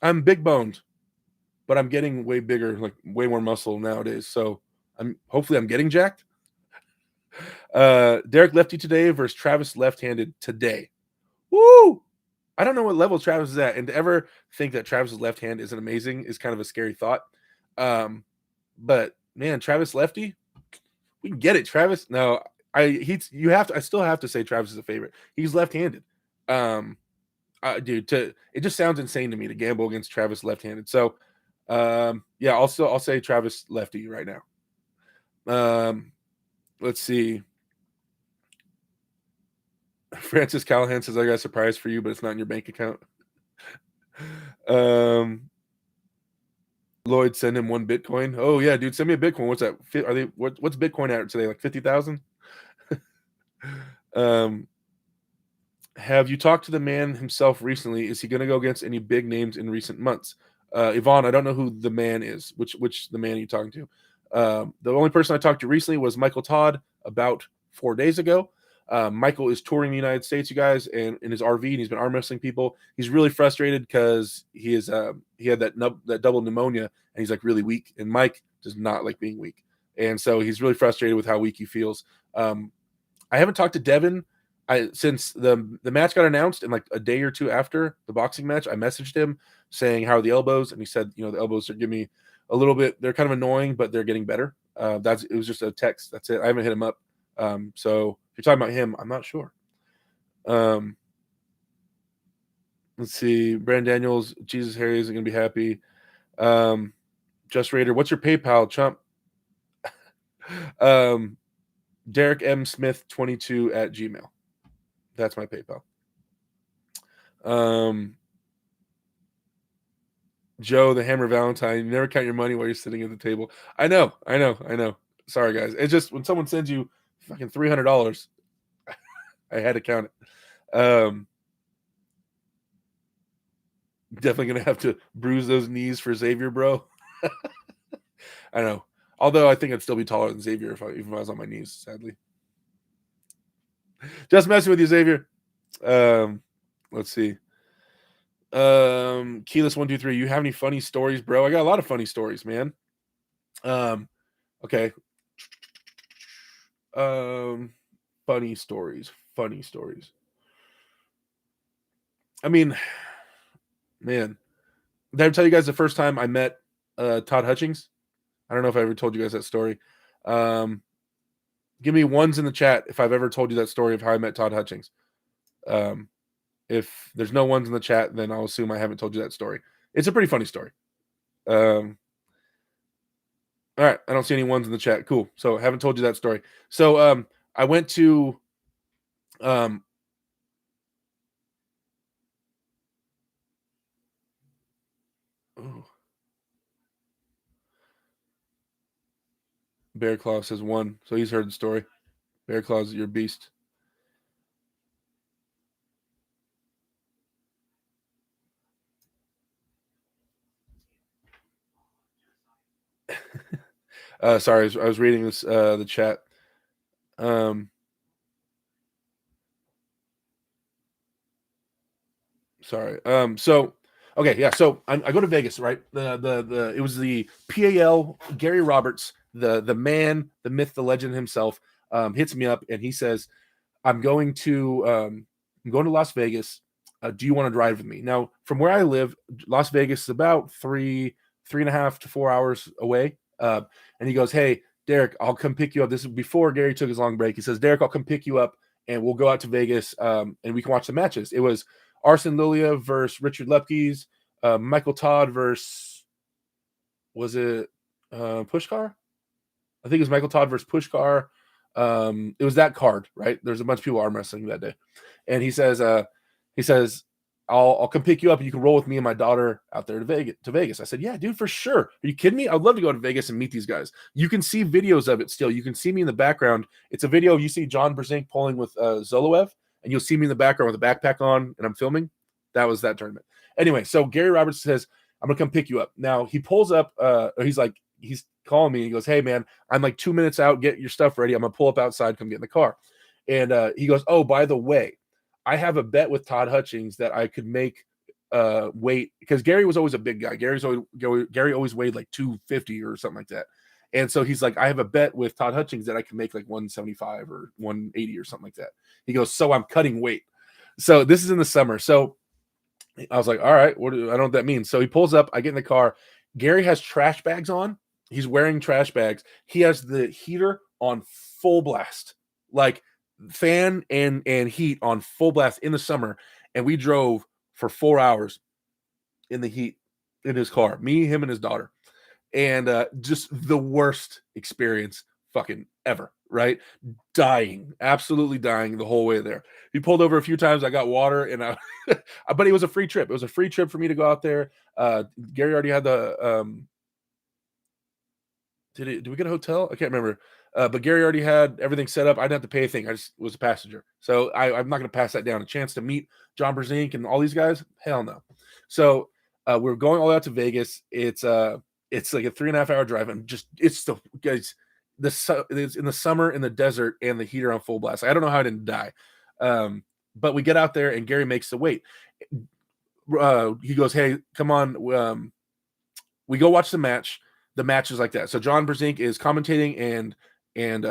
I'm big boned, but I'm getting way bigger, like way more muscle nowadays. So hopefully I'm getting jacked. Derek lefty today versus Travis left-handed today. Woo! I don't know what level Travis is at, and to ever think that Travis's left hand isn't amazing is kind of a scary thought. But man, Travis lefty, we can get it. Travis, no, I still have to say Travis is a favorite. He's left-handed. Dude, it just sounds insane to me to gamble against Travis left-handed. So, yeah, I'll say Travis lefty right now. Let's see. Francis Callahan says, "I got a surprise for you, but it's not in your bank account." Lloyd, send him 1 Bitcoin. Oh yeah, dude, send me a Bitcoin. What's that? What's Bitcoin at today? Like 50,000? Have you talked to the man himself recently? Is he going to go against any big names in recent months? Yvonne, I don't know who the man is. Which the man are you talking to? The only person I talked to recently was Michael Todd about 4 days ago. Michael is touring the United States, you guys, and in his RV, and he's been arm wrestling people. He's really frustrated because he had that double pneumonia, and he's like really weak. And Mike does not like being weak, and so he's really frustrated with how weak he feels. I haven't talked to Devin. Since the match got announced, and like a day or two after the boxing match, I messaged him saying how are the elbows, and he said, the elbows are giving me a little bit. They're kind of annoying, but they're getting better. It was just a text. That's it. I haven't hit him up. So if you're talking about him, I'm not sure. Let's see. Brandon Daniels, Jesus Harry isn't going to be happy. Just Raider, what's your PayPal, chump? Derek M. Smith 22 at Gmail. That's my PayPal. Joe, the Hammer Valentine, you never count your money while you're sitting at the table. I know. Sorry, guys. It's just when someone sends you fucking $300, I had to count it. Definitely gonna have to bruise those knees for Xavier, bro. I know. Although I think I'd still be taller than Xavier if I was on my knees, sadly. Just messing with you, Xavier. Let's see. Keyless123, you have any funny stories, bro? I got a lot of funny stories, man. Okay. Funny stories. I mean, man, did I tell you guys the first time I met Todd Hutchings? I don't know if I ever told you guys that story. Give me ones in the chat if I've ever told you that story of how I met Todd Hutchings. If there's no ones in the chat, then I'll assume I haven't told you that story. It's a pretty funny story. All right, I don't see any ones in the chat. Cool. So I haven't told you that story. So I went to Bear Claw says 1. So he's heard the story. Bear Claw's your beast. Sorry, I was reading this the chat. Sorry. So okay, yeah. So I go to Vegas, right? It was the PAL Gary Roberts, the man, the myth, the legend himself, hits me up and he says, I'm going to Las Vegas. Do you want to drive with me? Now, from where I live, Las Vegas is about 3.5 to 4 hours away. And he goes, hey, Derek, I'll come pick you up. This is before Gary took his long break. He says, Derek, I'll come pick you up and we'll go out to Vegas and we can watch the matches. It was Arsen Lilia versus Richard Lepkes, Michael Todd versus, was it Pushkar? I think it was Michael Todd versus Pushkar. It was that card, right? There's a bunch of people arm wrestling that day. And he says, I'll come pick you up and you can roll with me and my daughter out there to Vegas. I said, yeah, dude, for sure. Are you kidding me? I'd love to go to Vegas and meet these guys. You can see videos of it still. You can see me in the background. It's a video. You see John Brzenk pulling with Zoloev, and you'll see me in the background with a backpack on and I'm filming. That was that tournament. Anyway, so Gary Roberts says, I'm gonna come pick you up. Now he pulls up, or he's calling me. He goes, hey man, I'm like 2 minutes out. Get your stuff ready. I'm gonna pull up outside. Come get in the car. And he goes, oh, by the way, I have a bet with Todd Hutchings that I could make weight, because Gary was always a big guy. Gary always weighed like 250 or something like that. And so he's like, I have a bet with Todd Hutchings that I can make like 175 or 180 or something like that. He goes, so I'm cutting weight. So this is in the summer. So I was like, all right, I don't know what that means. So he pulls up, I get in the car. Gary has trash bags on. He's wearing trash bags. He has the heater on full blast, like fan and heat on full blast in the summer. And we drove for 4 hours in the heat in his car, me, him, and his daughter. And just the worst experience fucking ever, right? Dying, absolutely dying the whole way there. He pulled over a few times. I got water, and but it was a free trip. It was a free trip for me to go out there. Gary already had the did we get a hotel? I can't remember. But Gary already had everything set up. I didn't have to pay a thing. I just was a passenger. So I'm not going to pass that down. A chance to meet John Brzezinski and all these guys? Hell no. So we're going all the way out to Vegas. It's like a 3.5 hour drive, and just it's the guys. It's in the summer in the desert and the heater on full blast. I don't know how I didn't die. But we get out there and Gary makes the wait. He goes, hey, come on. We go watch the match. The match is like that. So John Brzezinski is commentating, and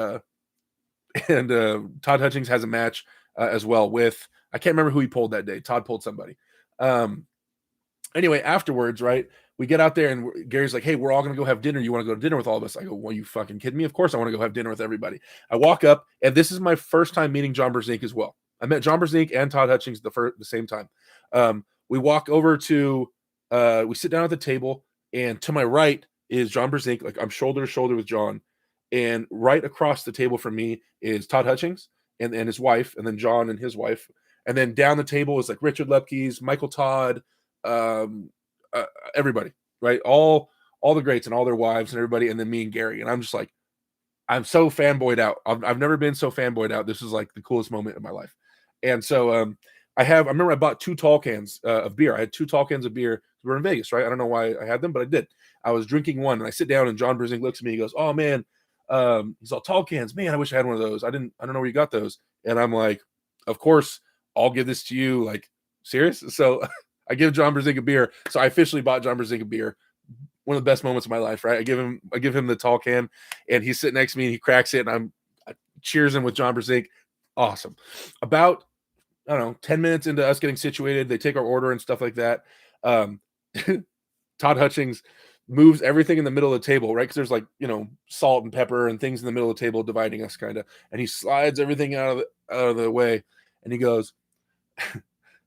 Todd Hutchings has a match as well with, I can't remember who he pulled that day. Todd pulled somebody. Anyway, afterwards, right, we get out there and Gary's like, hey, we're all going to go have dinner. You want to go to dinner with all of us? I go, well, you fucking kidding me? Of course I want to go have dinner with everybody. I walk up, and this is my first time meeting John Brzezinski as well. I met John Brzezinski and Todd Hutchings the same time. We walk over to, we sit down at the table, and to my right is John Brzezinski. Like, I'm shoulder to shoulder with John. And right across the table from me is Todd Hutchings and his wife, and then John and his wife. And then down the table is like Richard Lepke's, Michael Todd, everybody, right? All the greats and all their wives and everybody, and then me and Gary. And I'm just like, I'm so fanboyed out. I've never been so fanboyed out. This is like the coolest moment of my life. And so I remember I bought 2 tall cans of beer. I had 2 tall cans of beer. We're in Vegas, right? I don't know why I had them, but I did. I was drinking one, and I sit down, and John Brzezinski looks at me. He goes, oh man, he's all, tall cans. Man, I wish I had one of those. I don't know where you got those. And I'm like, of course, I'll give this to you. Like, serious? So I give John Brzezinski a beer. So I officially bought John Brzezinski a beer. One of the best moments of my life, right? I give him the tall can, and he's sitting next to me, and he cracks it, and I cheers him with John Brzezinski. Awesome. About, I don't know, 10 minutes into us getting situated, they take our order and stuff like that. Todd Hutchings moves everything in the middle of the table, right? Because there's like, salt and pepper and things in the middle of the table dividing us, kind of. And he slides everything out of the way, and he goes,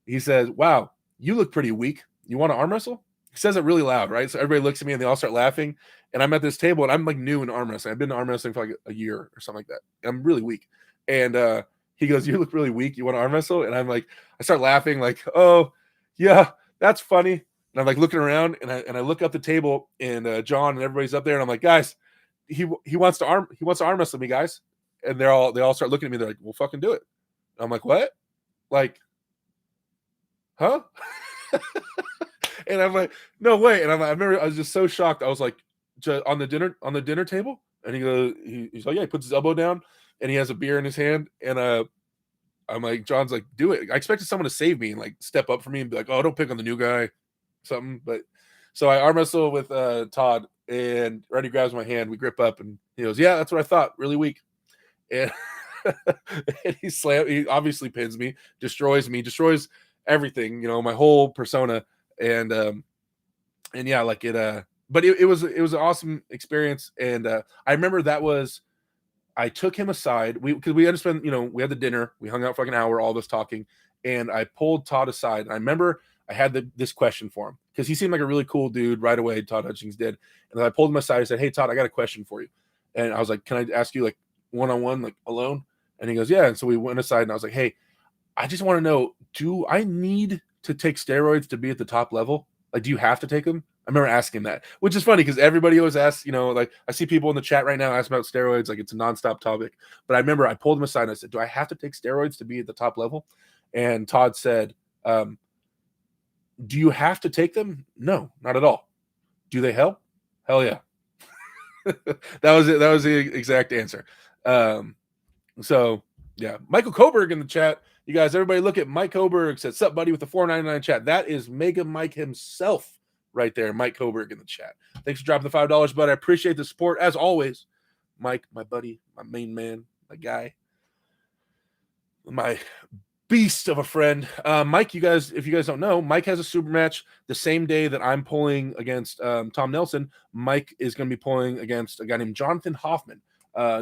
he says, wow, you look pretty weak. You want to arm wrestle? He says it really loud, right? So everybody looks at me, and they all start laughing. And I'm at this table, and I'm like new in arm wrestling. I've been to arm wrestling for like a year or something like that. And I'm really weak. And he goes, you look really weak. You want to arm wrestle? And I'm like, I start laughing like, oh, yeah, that's funny. And I'm like looking around, and I look up the table, and John and everybody's up there, and I'm like, guys, he wants to arm wrestle me, guys. And they all start looking at me. They're like, well, fucking do it. And I'm like, what? Like, huh? And I'm like, no way. And I remember I was just so shocked. I was like, on the dinner table, and he goes, he's like, yeah. He puts his elbow down, and he has a beer in his hand, and I'm like, John's like, do it. I expected someone to save me and like step up for me and be like, oh, don't pick on the new guy, something. But so I arm wrestle with Todd, and Reddy grabs my hand. We grip up, and he goes, yeah, that's what I thought. Really weak. And, and he obviously pins me, destroys everything, my whole persona. And yeah, like it, but it was an awesome experience. And I remember I took him aside. Because we had to spend, we had the dinner, we hung out for like an hour, all of us talking, and I pulled Todd aside. And I remember I had this question for him, because he seemed like a really cool dude right away. Todd Hutchings did. And I pulled him aside. I said, hey, Todd, I got a question for you. And I was like, can I ask you like one-on-one, like alone? And he goes, yeah. And so we went aside, and I was like, hey, I just want to know, do I need to take steroids to be at the top level? Like, do you have to take them? I remember asking that, which is funny because everybody always asks, like I see people in the chat right now asking about steroids, like it's a nonstop topic. But I remember I pulled him aside and I said, do I have to take steroids to be at the top level? And Todd said, Do you have to take them? No, not at all. Do they help? Hell yeah. That was it. That was the exact answer. So yeah, Michael Coburg in the chat. You guys, everybody look at Mike Coburg. Said, "Sup, buddy," with the $4.99 chat. That is Mega Mike himself right there. Mike Coburg in the chat. Thanks for dropping the $5, bud. I appreciate the support as always. Mike, my buddy, my main man, my guy, my beast of a friend. Mike, you guys, if you guys don't know, Mike has a super match the same day that I'm pulling against Tom Nelson. Mike is going to be pulling against a guy named Jonathan Hoffman.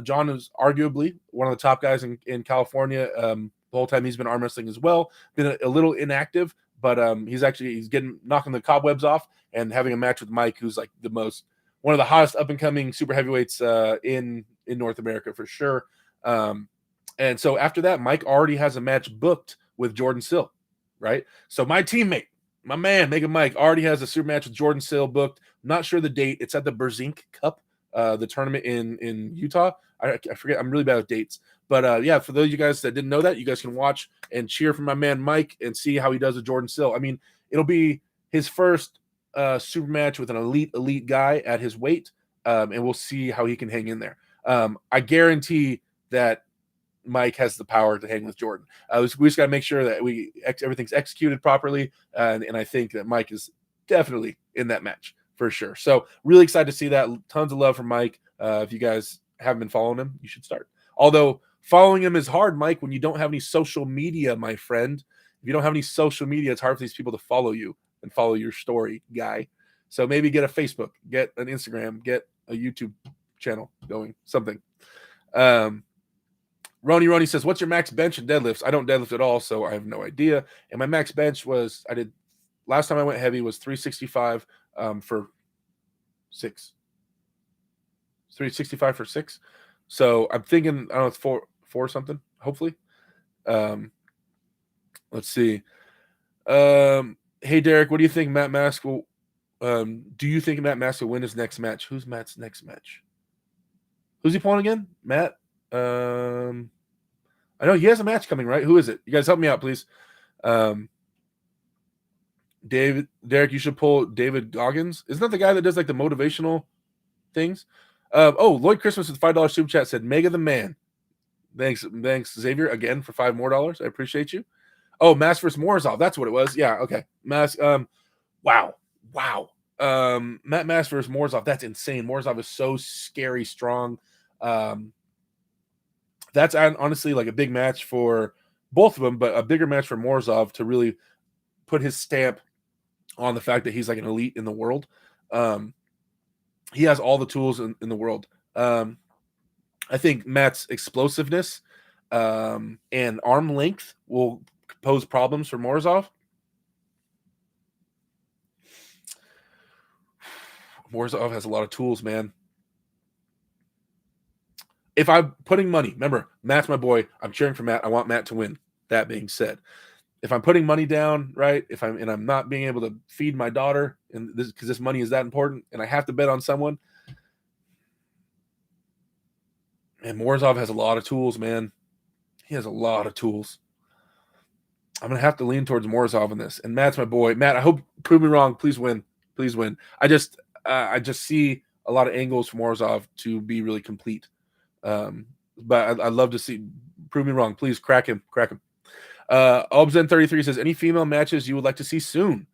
John is arguably one of the top guys in California. The whole time he's been arm wrestling as well. Been a little inactive, but he's getting knocking the cobwebs off and having a match with Mike, who's like one of the hottest up and coming super heavyweights in North America for sure. And so after that, Mike already has a match booked with Jordan Sill, right? So my teammate, my man, Mega Mike, already has a super match with Jordan Sill booked. I'm not sure the date. It's at the Berzink Cup, the tournament in Utah. I forget. I'm really bad with dates. But yeah, for those of you guys that didn't know that, you guys can watch and cheer for my man Mike and see how he does with Jordan Sill. I mean, it'll be his first super match with an elite guy at his weight, and we'll see how he can hang in there. I guarantee that Mike has the power to hang with Jordan. We just got to make sure that everything's executed properly, and I think that Mike is definitely in that match for sure. So really excited to see that. Tons of love from Mike. If you guys haven't been following him, you should start. Although following him is hard, Mike, when you don't have any social media, my friend. If you don't have any social media, it's hard for these people to follow you and follow your story, guy. So maybe get a Facebook, get an Instagram, get a YouTube channel going, something. Roni says, "What's your max bench and deadlifts?" I don't deadlift at all, so I have no idea. And my max bench last time I went heavy was 365 for 6. 365 for 6. So I'm thinking, I don't know, it's four something, hopefully. Let's see. Hey, Derek, what do you think Matt Mask will do you think Matt Mask will win his next match? Who's Matt's next match? Who's he pulling again? Matt? I know he has a match coming, right? Who is it? You guys help me out, please. Derek, you should pull David Goggins. Isn't that the guy that does like the motivational things? Lloyd Christmas with $5 super chat said, "Mega the man." Thanks, Xavier, again for $5 more. I appreciate you. Oh, Mask versus Morozov. That's what it was. Yeah, okay. Mask. Wow. Matt Mask versus Morozov. That's insane. Morozov is so scary strong. That's honestly like a big match for both of them, but a bigger match for Morozov to really put his stamp on the fact that he's like an elite in the world. He has all the tools in the world. I think Matt's explosiveness and arm length will pose problems for Morozov. Morozov has a lot of tools, man. If I'm putting money, remember, Matt's my boy. I'm cheering for Matt. I want Matt to win. That being said, if I'm putting money down, right, I'm not being able to feed my daughter, and because this money is that important, and I have to bet on someone, and Morozov has a lot of tools, man. He has a lot of tools. I'm gonna have to lean towards Morozov in this. And Matt's my boy. Matt, I hope, prove me wrong. Please win. Please win. I just see a lot of angles for Morozov to be really complete. But I'd love to see. Prove me wrong. Please crack him. Albzen33 says, "Any female matches you would like to see soon?"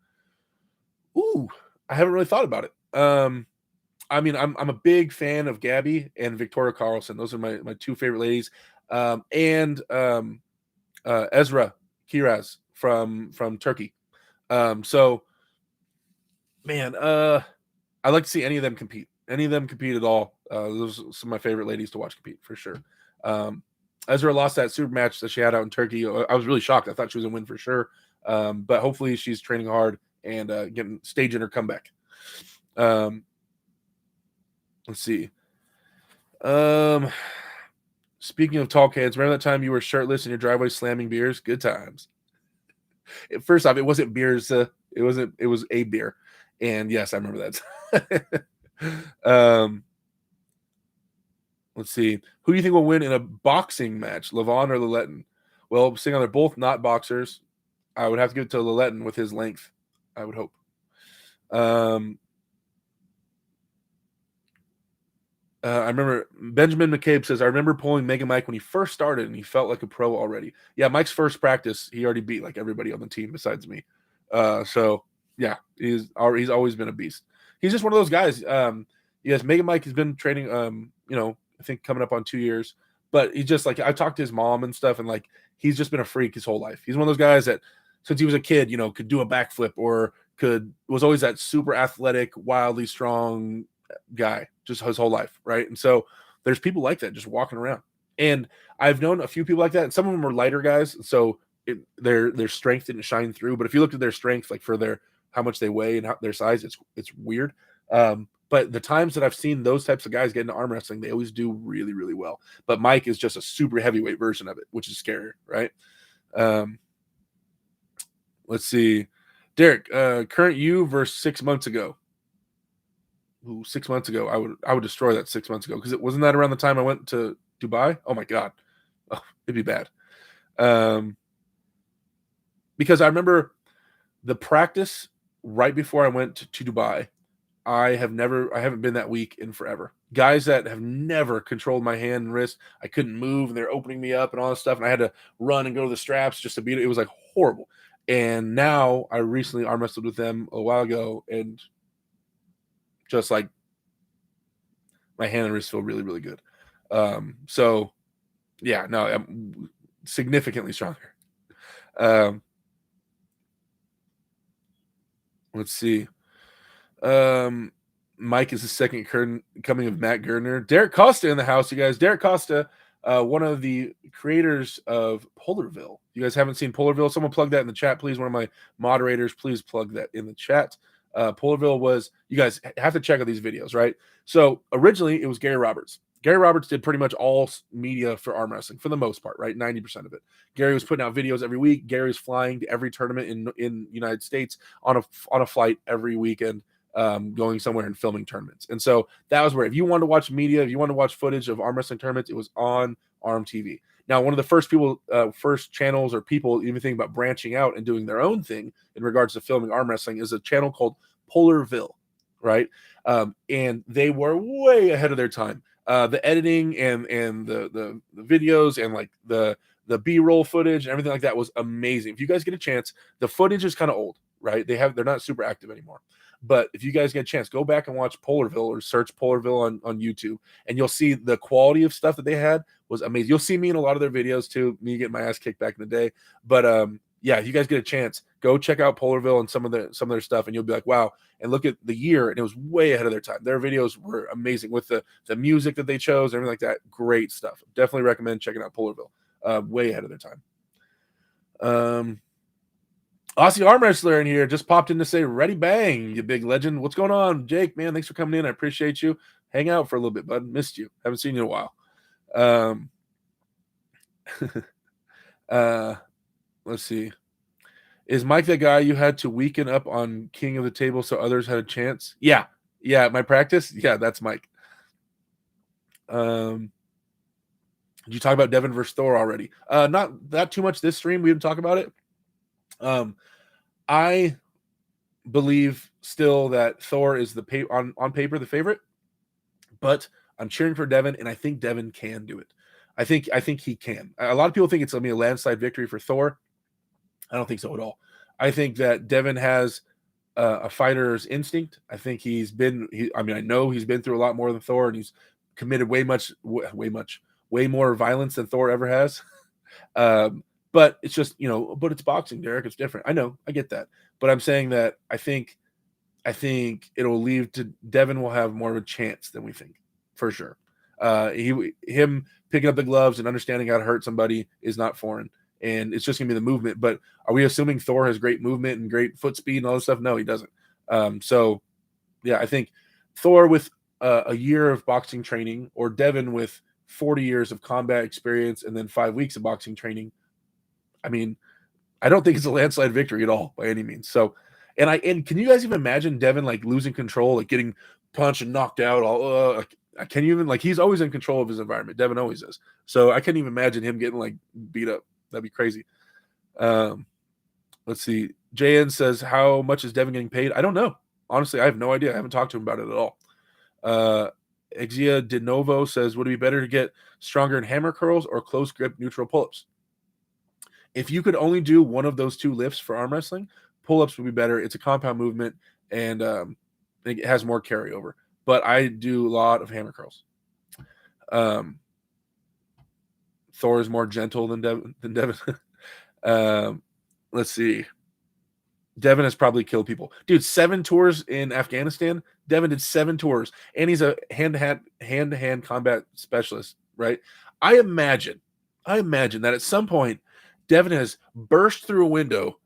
Ooh, I haven't really thought about it. I mean, I'm a big fan of Gabby and Victoria Carlson. Those are my two favorite ladies. And Ezra Kiraz from Turkey. So, man, I'd like to see any of them compete. Any of them compete at all. Those are some of my favorite ladies to watch compete for sure. Ezra lost that super match that she had out in Turkey. I was really shocked. I thought she was gonna win for sure. But hopefully she's training hard and staging her comeback. Let's see. Speaking of tall kids, remember that time you were shirtless in your driveway slamming beers? Good times. First off, it wasn't beers. It was a beer. And yes, I remember that. Let's see. Who do you think will win in a boxing match, Levan or Lilletin? Well, seeing how they're both not boxers, I would have to give it to Lilletin with his length. I would hope. I remember Benjamin McCabe says, I remember pulling Mega Mike when he first started and he felt like a pro already. Yeah, Mike's first practice, he already beat like everybody on the team besides me. So yeah, he's always been a beast. He's just one of those guys. Yes, Mega Mike has been training, I think coming up on 2 years, but he's just like, I talked to his mom and stuff, and like, he's just been a freak his whole life. He's one of those guys that since he was a kid, could do a backflip or was always that super athletic, wildly strong guy just his whole life, right? And so there's people like that just walking around, and I've known a few people like that, and some of them are lighter guys, so their strength didn't shine through. But if you looked at their strength, like for their how much they weigh and their size, it's weird. But the times that I've seen those types of guys get into arm wrestling, they always do really, really well. But Mike is just a super heavyweight version of it, which is scary, right? Let's see. Derek, current you versus 6 months ago. Ooh, 6 months ago, I would destroy that 6 months ago, because it wasn't that around the time I went to Dubai. Oh my god, it'd be bad. Because I remember the practice right before I went to Dubai. I haven't been that weak in forever. Guys that have never controlled my hand and wrist, I couldn't move, and they're opening me up and all this stuff, and I had to run and go to the straps just to beat it. It was like horrible. And now I recently arm wrestled with them a while ago, and just like my hand and wrist feel really, really good. So yeah, no, I'm significantly stronger. Let's see. Mike is the second coming of Matt Gerdner. Derek Costa in the house, you guys. Derek Costa, one of the creators of Polarville. You guys haven't seen Polarville? Someone plug that in the chat, please. One of my moderators, please plug that in the chat. Polarville was, you guys have to check out these videos, right? So originally it was Gary Roberts. Gary Roberts did pretty much all media for arm wrestling for the most part, right? 90% of it. Gary was putting out videos every week. Gary was flying to every tournament in United States on a flight every weekend, going somewhere and filming tournaments. And so that was where, if you wanted to watch media, if you wanted to watch footage of arm wrestling tournaments, it was on Arm TV. Now, one of the first channels or people even think about branching out and doing their own thing in regards to filming arm wrestling is a channel called Polarville, right? And they were way ahead of their time. The editing and the videos and like the B-roll footage and everything like that was amazing. If you guys get a chance, the footage is kind of old, right? They're not super active anymore. But if you guys get a chance, go back and watch Polarville or search Polarville on YouTube, and you'll see the quality of stuff that they had was amazing. You'll see me in a lot of their videos too, me getting my ass kicked back in the day. But yeah, if you guys get a chance, go check out Polarville and some of their stuff, and you'll be like, wow. And look at the year, and it was way ahead of their time. Their videos were amazing with the music that they chose, everything like that. Great stuff. Definitely recommend checking out Polarville. Way ahead of their time. Aussie arm wrestler in here just popped in to say, ready bang, you big legend. What's going on, Jake? Man, thanks for coming in. I appreciate you. Hang out for a little bit, bud. Missed you. Haven't seen you in a while. Let's see. Is Mike that guy you had to weaken up on King of the Table so others had a chance? Yeah. My practice? Yeah, that's Mike. Did you talk about Devin versus Thor already? Not that too much this stream. We didn't talk about it. I believe still that Thor is on paper the favorite, but I'm cheering for Devin, and I think Devin can do it. I think he can. A lot of people think it's going to be a landslide victory for Thor. I don't think so at all. I think that Devin has a fighter's instinct. I think I know he's been through a lot more than Thor, and he's committed way more violence than Thor ever has. But it's just, but it's boxing, Derek. It's different. I know. I get that. But I'm saying that I think it'll leave to Devin will have more of a chance than we think, for sure. Him picking up the gloves and understanding how to hurt somebody is not foreign. And it's just going to be the movement. But are we assuming Thor has great movement and great foot speed and all this stuff? No, he doesn't. So, yeah, I think Thor with a year of boxing training, or Devin with 40 years of combat experience and then 5 weeks of boxing training, I mean, I don't think it's a landslide victory at all by any means. So, and can you guys even imagine Devin like losing control, like getting punched and knocked out? I can't even, like, he's always in control of his environment. Devin always is. So I can't even imagine him getting like beat up. That'd be crazy. Let's see. JN says, how much is Devin getting paid? I don't know. Honestly, I have no idea. I haven't talked to him about it at all. Exia De Novo says, would it be better to get stronger in hammer curls or close grip neutral pull-ups? If you could only do one of those two lifts for arm wrestling, pull-ups would be better. It's a compound movement, and it has more carryover. But I do a lot of hammer curls. Thor is more gentle than Devin. Let's see. Devin has probably killed people. Dude, 7 tours in Afghanistan. Devin did 7 tours, and he's a hand-to-hand combat specialist, right? I imagine that at some point, Devin has burst through a window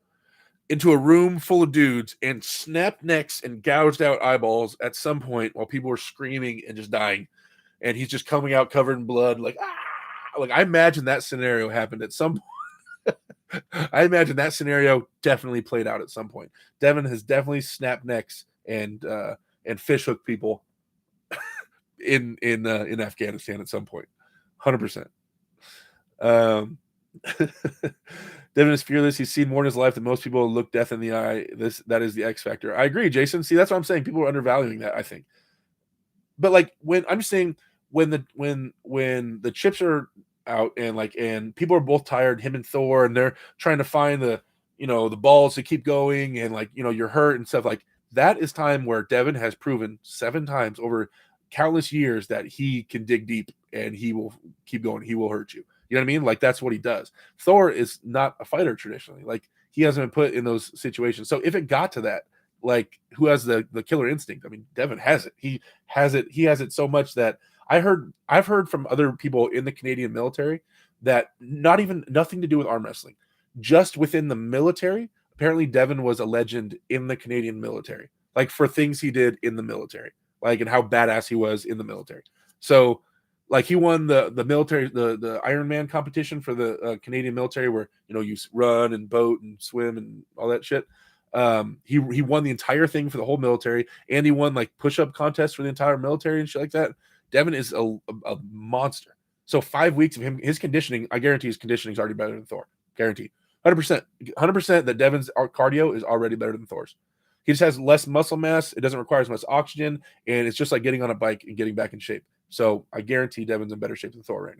into a room full of dudes and snapped necks and gouged out eyeballs at some point while people were screaming and just dying. And he's just coming out covered in blood, like, ah! Like, I imagine that scenario happened at some point. I imagine that scenario definitely played out at some point. Devin has definitely snapped necks and fish hooked people in Afghanistan at some point. 100%. Devin is fearless. He's seen more in his life than most people. Look death in the eye. That is the X factor. I agree, Jason. See, that's what I'm saying. People are undervaluing that, I think. But like when I'm just saying when the chips are out and people are both tired, him and Thor, and they're trying to find the balls to keep going, and you're hurt and stuff, like that is time where Devin has proven 7 times over countless years that he can dig deep and he will keep going. He will hurt you. You know what I mean? Like that's what he does. Thor is not a fighter traditionally. Like he hasn't been put in those situations. So if it got to that, like who has the killer instinct? I mean, Devin has it. He has it so much that I've heard from other people in the Canadian military that nothing to do with arm wrestling, just within the military. Apparently, Devin was a legend in the Canadian military, like for things he did in the military, like and how badass he was in the military. So, like he won the military the Ironman competition for the Canadian military, where you run and boat and swim and all that shit. He won the entire thing for the whole military, and he won like push-up contests for the entire military and shit like that. Devin is a monster. So 5 weeks of him, his conditioning, I guarantee his conditioning is already better than Thor. Guaranteed. 100% that Devin's cardio is already better than Thor's. He just has less muscle mass. It doesn't require as much oxygen, and it's just like getting on a bike and getting back in shape. So I guarantee Devin's in better shape than Thor right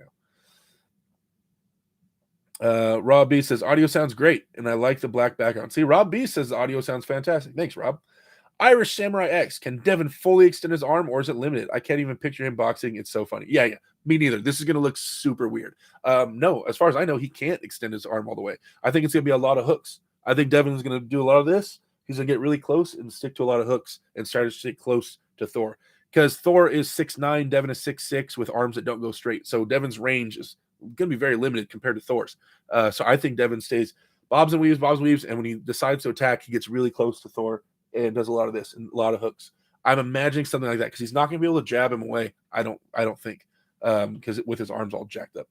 now. Rob B says audio sounds great, and I like the black background. See, Rob B says the audio sounds fantastic. Thanks, Rob. Irish Samurai X. Can Devin fully extend his arm, or is it limited? I can't even picture him boxing. It's so funny. Yeah. Me neither. This is going to look super weird. No, as far as I know, he can't extend his arm all the way. I think it's going to be a lot of hooks. I think Devin's going to do a lot of this. He's going to get really close and stick to a lot of hooks and start to stick close to Thor. Because Thor is 6'9", Devin is 6'6", with arms that don't go straight. So Devin's range is going to be very limited compared to Thor's. So I think Devin stays bobs and weaves, and when he decides to attack, he gets really close to Thor and does a lot of this and a lot of hooks. I'm imagining something like that because he's not going to be able to jab him away. I don't think, because with his arms all jacked up.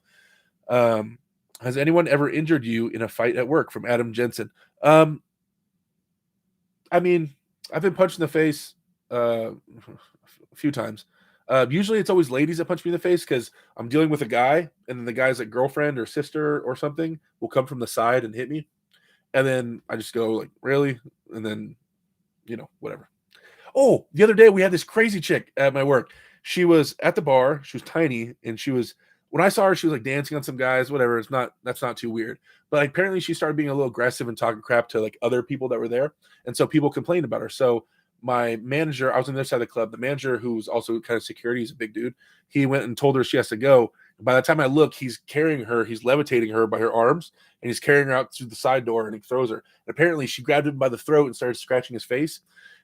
Has anyone ever injured you in a fight at work? From Adam Jensen. I mean, I've been punched in the face a few times. Usually it's always ladies that punch me in the face because I'm dealing with a guy, and then the guy's like girlfriend or sister or something will come from the side and hit me. And then I just go like, really? And then, whatever. Oh, the other day we had this crazy chick at my work. She was at the bar. She was tiny, and when I saw her, she was like dancing on some guys, whatever. That's not too weird. But like, apparently she started being a little aggressive and talking crap to like other people that were there. And so people complained about her. So my manager, I was on the other side of the club. The manager, who's also kind of security, he's a big dude. He went and told her she has to go. And by the time I look, he's carrying her. He's levitating her by her arms, and he's carrying her out through the side door, and he throws her. And apparently she grabbed him by the throat and started scratching his face.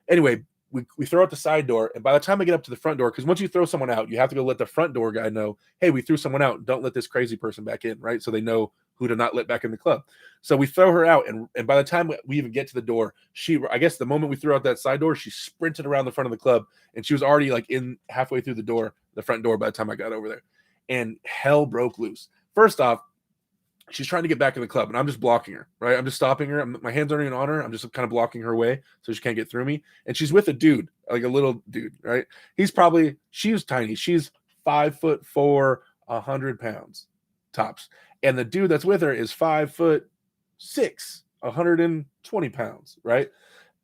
Anyway, we throw out the side door, and by the time I get up to the front door, because once you throw someone out, you have to go let the front door guy know, hey, we threw someone out. Don't let this crazy person back in, right? So they know who to not let back in the club. So we throw her out, and by the time we even get to the door, I guess the moment we threw out that side door, she sprinted around the front of the club, and she was already like in halfway through the front door by the time I got over there. And hell broke loose. First off, she's trying to get back in the club, and I'm just blocking her, right? I'm just stopping her. My hands aren't even on her. I'm just kind of blocking her way so she can't get through me. And she's with a dude, like a little dude, right? She was tiny. She's 5'4", 100 pounds tops. And the dude that's with her is 5'6", 120 pounds, right?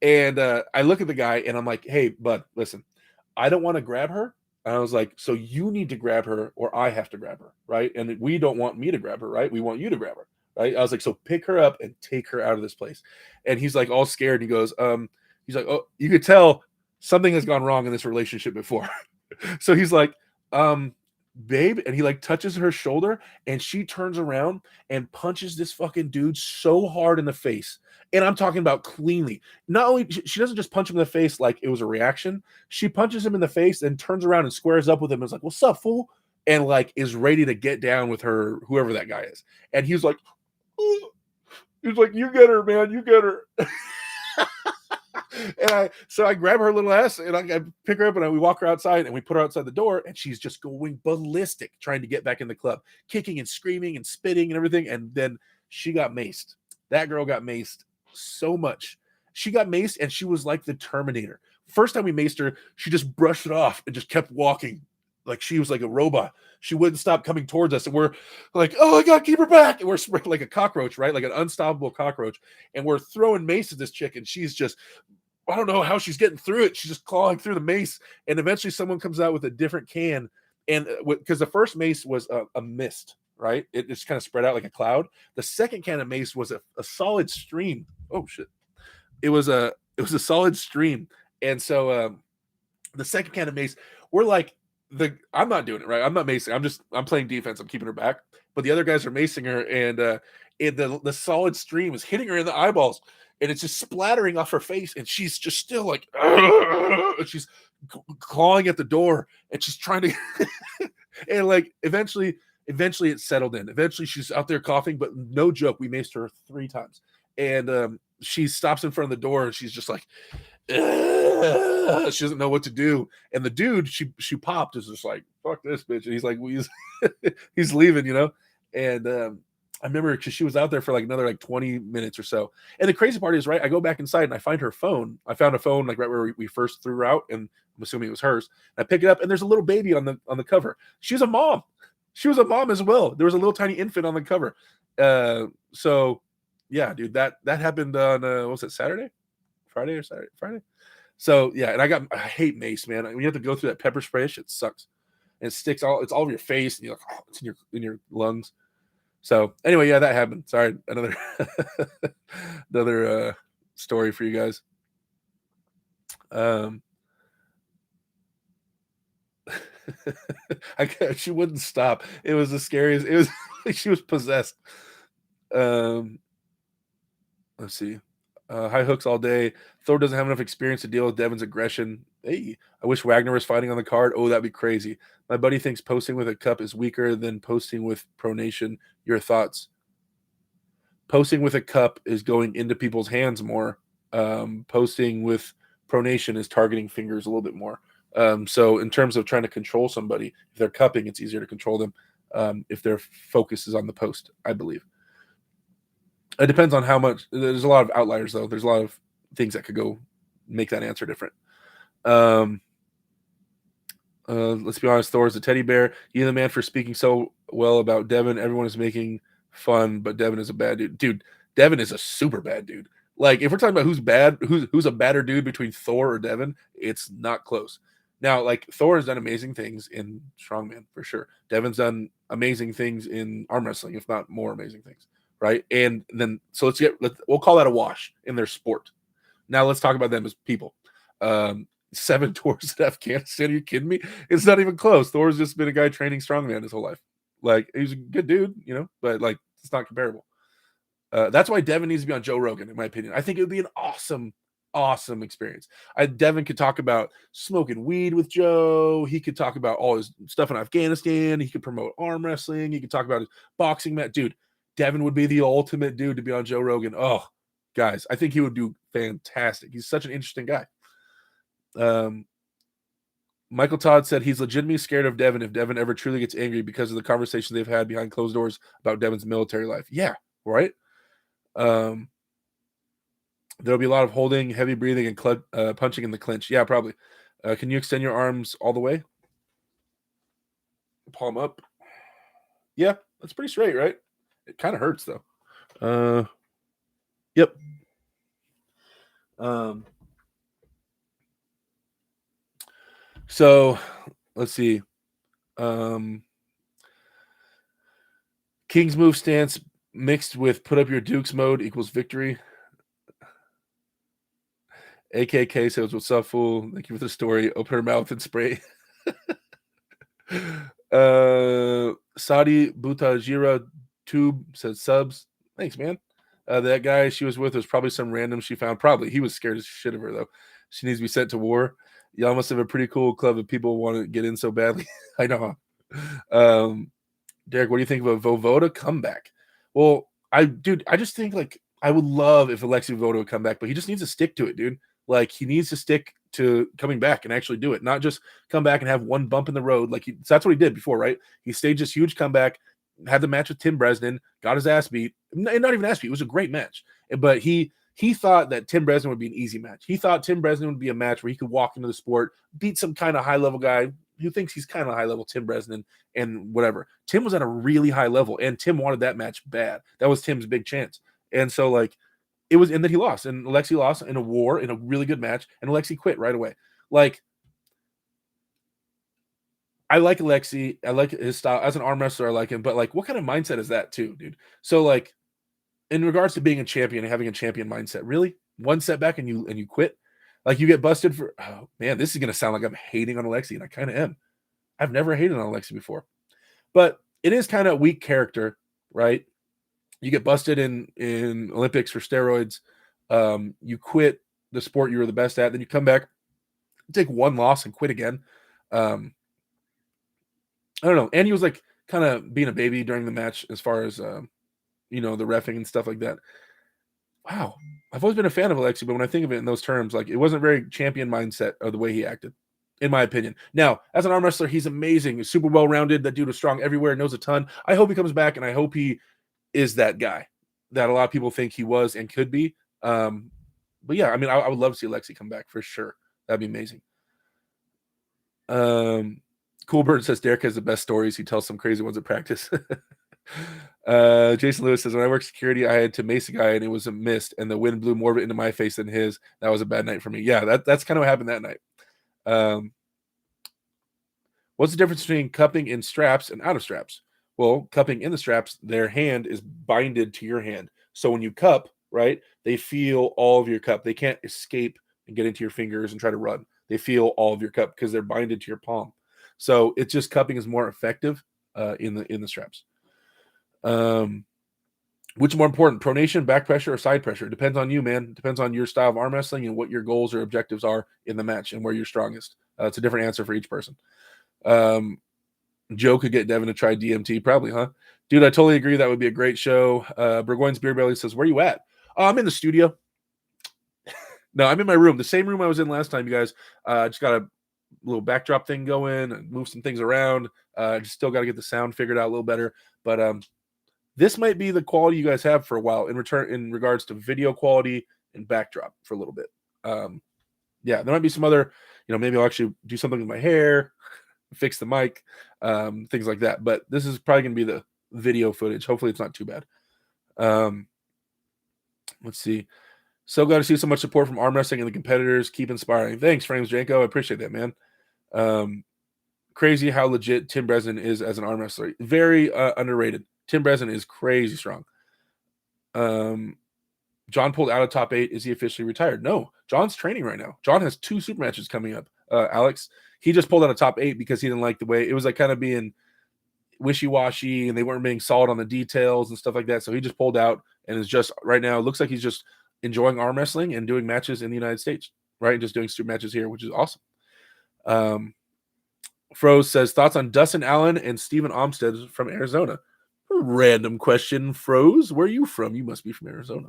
And I look at the guy and I'm like, hey, bud, listen, I don't want to grab her. And I was like, so you need to grab her or I have to grab her, right? And we don't want me to grab her, right? We want you to grab her, right? I was like, so pick her up and take her out of this place. And he's like all scared. He goes, he's like, oh, you could tell something has gone wrong in this relationship before. So he's like, babe, and he like touches her shoulder and she turns around and punches this fucking dude so hard in the face. And I'm talking about cleanly. Not only she doesn't just punch him in the face like it was a reaction, she punches him in the face and turns around and squares up with him and is like, what's up, fool? And like is ready to get down with her, whoever that guy is. And he's like, you get her, man, you get her. And I grab her little ass and I pick her up and we walk her outside and we put her outside the door and she's just going ballistic trying to get back in the club, kicking and screaming and spitting and everything. And then she got maced. That girl got maced so much. She got maced and she was like the Terminator. First time we maced her, she just brushed it off and just kept walking like she was like a robot. She wouldn't stop coming towards us. And we're like, oh my God, keep her back. And we're spraying like a cockroach, right? Like an unstoppable cockroach. And we're throwing mace at this chick and she's just, I don't know how she's getting through it. She's just clawing through the mace. And eventually someone comes out with a different can. And because the first mace was a mist, right? It just kind of spread out like a cloud. The second can of mace was a solid stream. Oh shit. It was a solid stream. And so the second can of mace, we're like, I'm not doing it, right? I'm not macing. I'm playing defense. I'm keeping her back. But the other guys are macing her, and the solid stream is hitting her in the eyeballs, and it's just splattering off her face, and she's just still like, and she's clawing at the door, and she's trying to, and like eventually it settled in. Eventually she's out there coughing, but no joke, we maced her 3 times, and she stops in front of the door, and she's just like, she doesn't know what to do. And the dude she popped is just like, fuck this bitch. And he's like, he's leaving, you know. And I remember because she was out there for like another like 20 minutes or so. And the crazy part is, right, I go back inside and I find her phone. I found a phone like right where we first threw her out, and I'm assuming it was hers. And I pick it up and there's a little baby on the cover. She's a mom. She was a mom as well. There was a little tiny infant on the cover. So yeah, dude, that happened on what was it, Saturday? Friday. So yeah, and I hate mace, man. When you have to go through that pepper spray, shit sucks. And it's all over your face, and you're like, oh, it's in your lungs. So anyway, yeah, that happened. Sorry, another another story for you guys. She wouldn't stop. It was the scariest. It was like she was possessed. Let's see. High hooks all day. Thor doesn't have enough experience to deal with Devin's aggression. Hey, I wish Wagner was fighting on the card. Oh, that'd be crazy. My buddy thinks posting with a cup is weaker than posting with pronation. Your thoughts? Posting with a cup is going into people's hands more. Posting with pronation is targeting fingers a little bit more. So in terms of trying to control somebody, if they're cupping, it's easier to control them if their focus is on the post, I believe. It depends on how much. There's a lot of outliers, though. There's a lot of things that could go make that answer different. Let's be honest. Thor is a teddy bear. You're the man for speaking so well about Devin. Everyone is making fun, but Devin is a bad dude. Dude, Devin is a super bad dude. Like, if we're talking about who's bad, who's a badder dude between Thor or Devin, it's not close. Now, like, Thor has done amazing things in strongman, for sure. Devin's done amazing things in arm wrestling, if not more amazing things. Right. And then so we'll call that a wash in their sport. Now let's talk about them as people. 7 tours in Afghanistan. Are you kidding me? It's not even close. Thor's just been a guy training strongman his whole life. Like, he's a good dude, you know, but like it's not comparable. That's why Devin needs to be on Joe Rogan, in my opinion. I think it would be an awesome experience. Devin could talk about smoking weed with Joe. He could talk about all his stuff in Afghanistan. He could promote arm wrestling. He could talk about his boxing match. Dude, Devin would be the ultimate dude to be on Joe Rogan. Oh, guys, I think he would do fantastic. He's such an interesting guy. Michael Todd said he's legitimately scared of Devin if Devin ever truly gets angry because of the conversations they've had behind closed doors about Devin's military life. Yeah, right? There'll be a lot of holding, heavy breathing, and punching in the clinch. Yeah, probably. Can you extend your arms all the way? Palm up. Yeah, that's pretty straight, right? It kind of hurts, though. Yep. So let's see. King's move stance mixed with put up your Dukes mode equals victory. AKK says, "What's up, fool? Thank you for the story. Open her mouth and spray." Saudi Butajira Tube says subs. Thanks, man. That guy she was with was probably some random she found. Probably. He was scared as shit of her, though. She needs to be sent to war. Y'all must have a pretty cool club of people want to get in so badly. I know. Derek, what do you think of a Vovoda comeback? Well, I just think like I would love if Alexei Vovoda would come back, but he just needs to stick to it, dude. Like he needs to stick to coming back and actually do it, not just come back and have one bump in the road. Like that's what he did before, right? He staged this huge comeback, had the match with Tim Bresnan, got his ass beat. Not even ass beat. It was a great match, but he thought that Tim Bresnan would be an easy match. He thought Tim Bresnan would be a match where he could walk into the sport, beat some kind of high level guy who thinks he's kind of high level, Tim Bresnan, and whatever. Tim was at a really high level, and Tim wanted that match bad. That was Tim's big chance. And so, like, it was, and then he lost, and Alexei lost in a war, in a really good match, and Alexei quit right away. Like, I like Alexei. I like his style. As an arm wrestler, I like him, but, like, what kind of mindset is that, too, dude? So, like, in regards to being a champion and having a champion mindset, really? One setback and you quit? Like, you get busted for, oh, man, this is going to sound like I'm hating on Alexei, and I kind of am. I've never hated on Alexei before. But it is kind of weak character, right? You get busted in Olympics for steroids. You quit the sport you were the best at. Then you come back, take one loss and quit again. I don't know. And he was like kind of being a baby during the match as far as, the reffing and stuff like that. Wow. I've always been a fan of Alexei, but when I think of it in those terms, like it wasn't very champion mindset of the way he acted, in my opinion. Now, as an arm wrestler, he's amazing. He's super well-rounded. That dude was strong everywhere, knows a ton. I hope he comes back, and I hope he is that guy that a lot of people think he was and could be. But yeah, I mean, I would love to see Alexei come back for sure. That'd be amazing. Coolbird says Derek has the best stories. He tells some crazy ones at practice. Jason Lewis says, when I worked security, I had to mace a guy and it was a mist, and the wind blew more of it into my face than his. That was a bad night for me. Yeah, that's kind of what happened that night. What's the difference between cupping in straps and out of straps? Well, cupping in the straps, their hand is binded to your hand. So when you cup, right, they feel all of your cup. They can't escape and get into your fingers and try to run. They feel all of your cup because they're binded to your palm. So it's just cupping is more effective in the straps. Which is more important, pronation, back pressure, or side pressure? It depends on you, man. It depends on your style of arm wrestling and what your goals or objectives are in the match and where you're strongest. It's a different answer for each person. Joe could get Devin to try DMT, probably, huh? Dude, I totally agree. That would be a great show. Burgoyne's Beer Belly says, where you at? I'm in the studio. No, I'm in my room. The same room I was in last time, you guys. Just got a little backdrop thing going and move some things around. Just still got to get the sound figured out a little better. But this might be the quality you guys have for a while in regards to video quality and backdrop for a little bit. Yeah, there might be some other, maybe I'll actually do something with my hair, fix the mic, things like that. But this is probably going to be the video footage. Hopefully it's not too bad. Let's see. So glad to see so much support from arm wrestling and the competitors. Keep inspiring. Thanks, Frames Janko. I appreciate that, man. Crazy how legit Tim Bresnan is as an arm wrestler. Very underrated. Tim Bresnan is crazy strong. John pulled out of top 8. Is he officially retired? No. John's training right now. John has 2 super matches coming up. Alex, he just pulled out of top 8 because he didn't like the way it was like kind of being wishy-washy and they weren't being solid on the details and stuff like that. So he just pulled out and is just right now, it looks like he's just enjoying arm wrestling and doing matches in the United States, right? And just doing super matches here, which is awesome. Froze says, thoughts on Dustin Allen and Steven Armstead from Arizona? Random question, Froze. Where are you from? You must be from Arizona.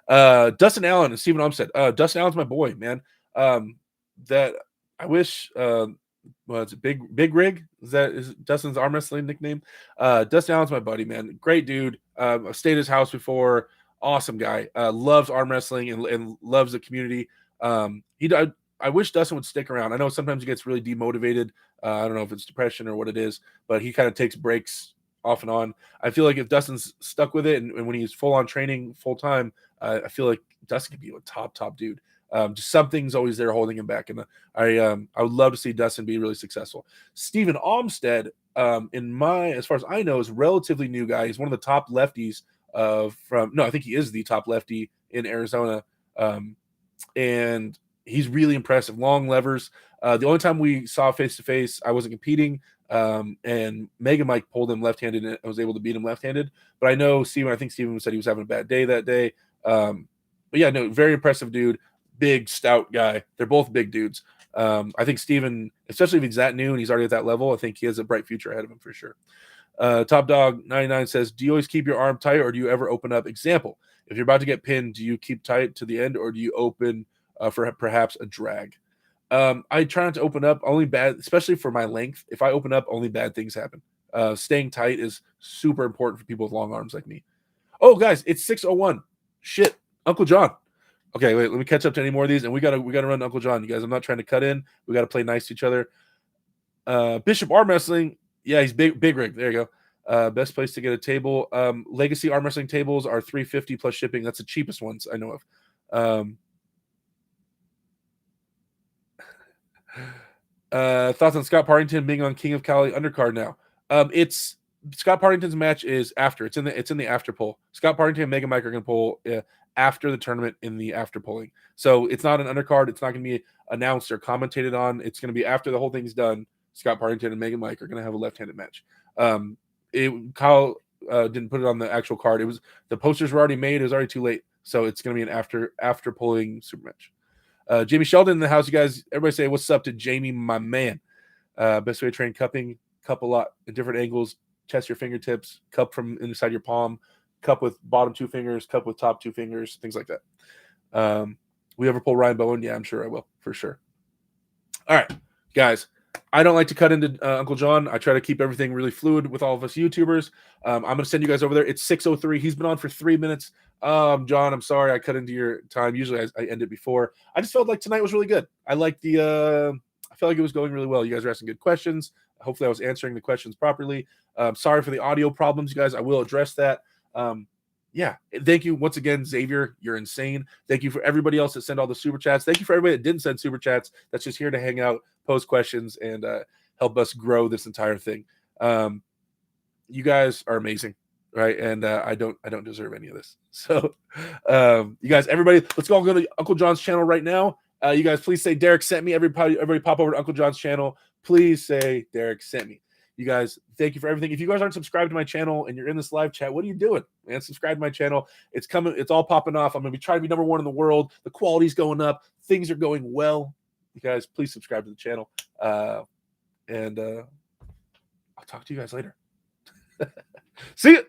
Dustin Allen and Steven Armstead. Dustin Allen's my boy, man. That I wish it's Big Rig. Is Dustin's arm wrestling nickname? Dustin Allen's my buddy, man. Great dude. I've stayed at his house before. Awesome guy. Loves arm wrestling and loves the community. I wish Dustin would stick around. I know sometimes he gets really demotivated. I don't know if it's depression or what it is, but he kind of takes breaks off and on. I feel like if Dustin's stuck with it and when he's full on training full time, I feel like Dustin could be a top dude. Just something's always there holding him back, and I would love to see Dustin be really successful. Steven Almstead, as far as I know, is a relatively new guy. He's one of the top lefties I think he is the top lefty in Arizona, and he's really impressive. Long levers. The only time we saw face to face, I wasn't competing, and Mega Mike pulled him left-handed, and I was able to beat him left-handed. But I know Steven. I think Steven said he was having a bad day that day. But yeah, no, very impressive dude. Big, stout guy. They're both big dudes. I think Steven, especially if he's that new and he's already at that level, I think he has a bright future ahead of him for sure. Top Dog 99 says, do you always keep your arm tight or do you ever open up? Example, if you're about to get pinned, do you keep tight to the end or do you open for perhaps a drag? I try not to open up, only bad, especially for my length. If I open up, only bad things happen. Staying tight is super important for people with long arms like me. Oh, guys, it's 6:01. Shit, Uncle John. Okay, wait, let me catch up to any more of these, and we gotta run to Uncle John. You guys, I'm not trying to cut in. We gotta play nice to each other. Bishop Arm Wrestling, yeah, he's big rig. There you go. Best place to get a table. Legacy arm wrestling tables are $350 plus shipping. That's the cheapest ones I know of. Thoughts on Scott Partington being on King of Cali undercard now? It's Scott Partington's match is after. It's in the after poll. Scott Partington and Mega Mike are going to poll after the tournament in the after polling. So it's not an undercard. It's not going to be announced or commentated on. It's going to be after the whole thing's done. Scott Partington and Mega Mike are going to have a left-handed match. Kyle didn't put it on the actual card. It was the posters were already made. It was already too late. So it's going to be an after polling super match. Jamie Sheldon in the house. You guys, everybody say what's up to Jamie, my man. Best way to train cupping. Cup a lot at different angles. Test your fingertips. Cup from inside your palm. Cup with bottom two fingers. Cup with top two fingers. Things like that. We ever pull Ryan Bowen? Yeah, I'm sure I will for sure. All right, guys. I don't like to cut into Uncle John. I try to keep everything really fluid with all of us YouTubers. I'm going to send you guys over there. It's 6:03. He's been on for 3 minutes. John, I'm sorry I cut into your time. Usually I end it before. I just felt like tonight was really good. I like I felt like it was going really well. You guys are asking good questions. Hopefully I was answering the questions properly. Sorry for the audio problems, you guys. I will address that. Yeah, thank you once again, Xavier. You're insane. Thank you for everybody else that sent all the super chats. Thank you for everybody that didn't send super chats. That's just here to hang out, pose questions, and help us grow this entire thing. You guys are amazing, right? And I don't deserve any of this. So, you guys, everybody, let's go to Uncle John's channel right now. You guys, please say Derek sent me. Everybody, pop over to Uncle John's channel. Please say Derek sent me. You guys, thank you for everything. If you guys aren't subscribed to my channel and you're in this live chat, what are you doing? Man, subscribe to my channel. It's coming. It's all popping off. I'm going to be trying to be number one in the world. The quality's going up. Things are going well. You guys, please subscribe to the channel. And I'll talk to you guys later. See you.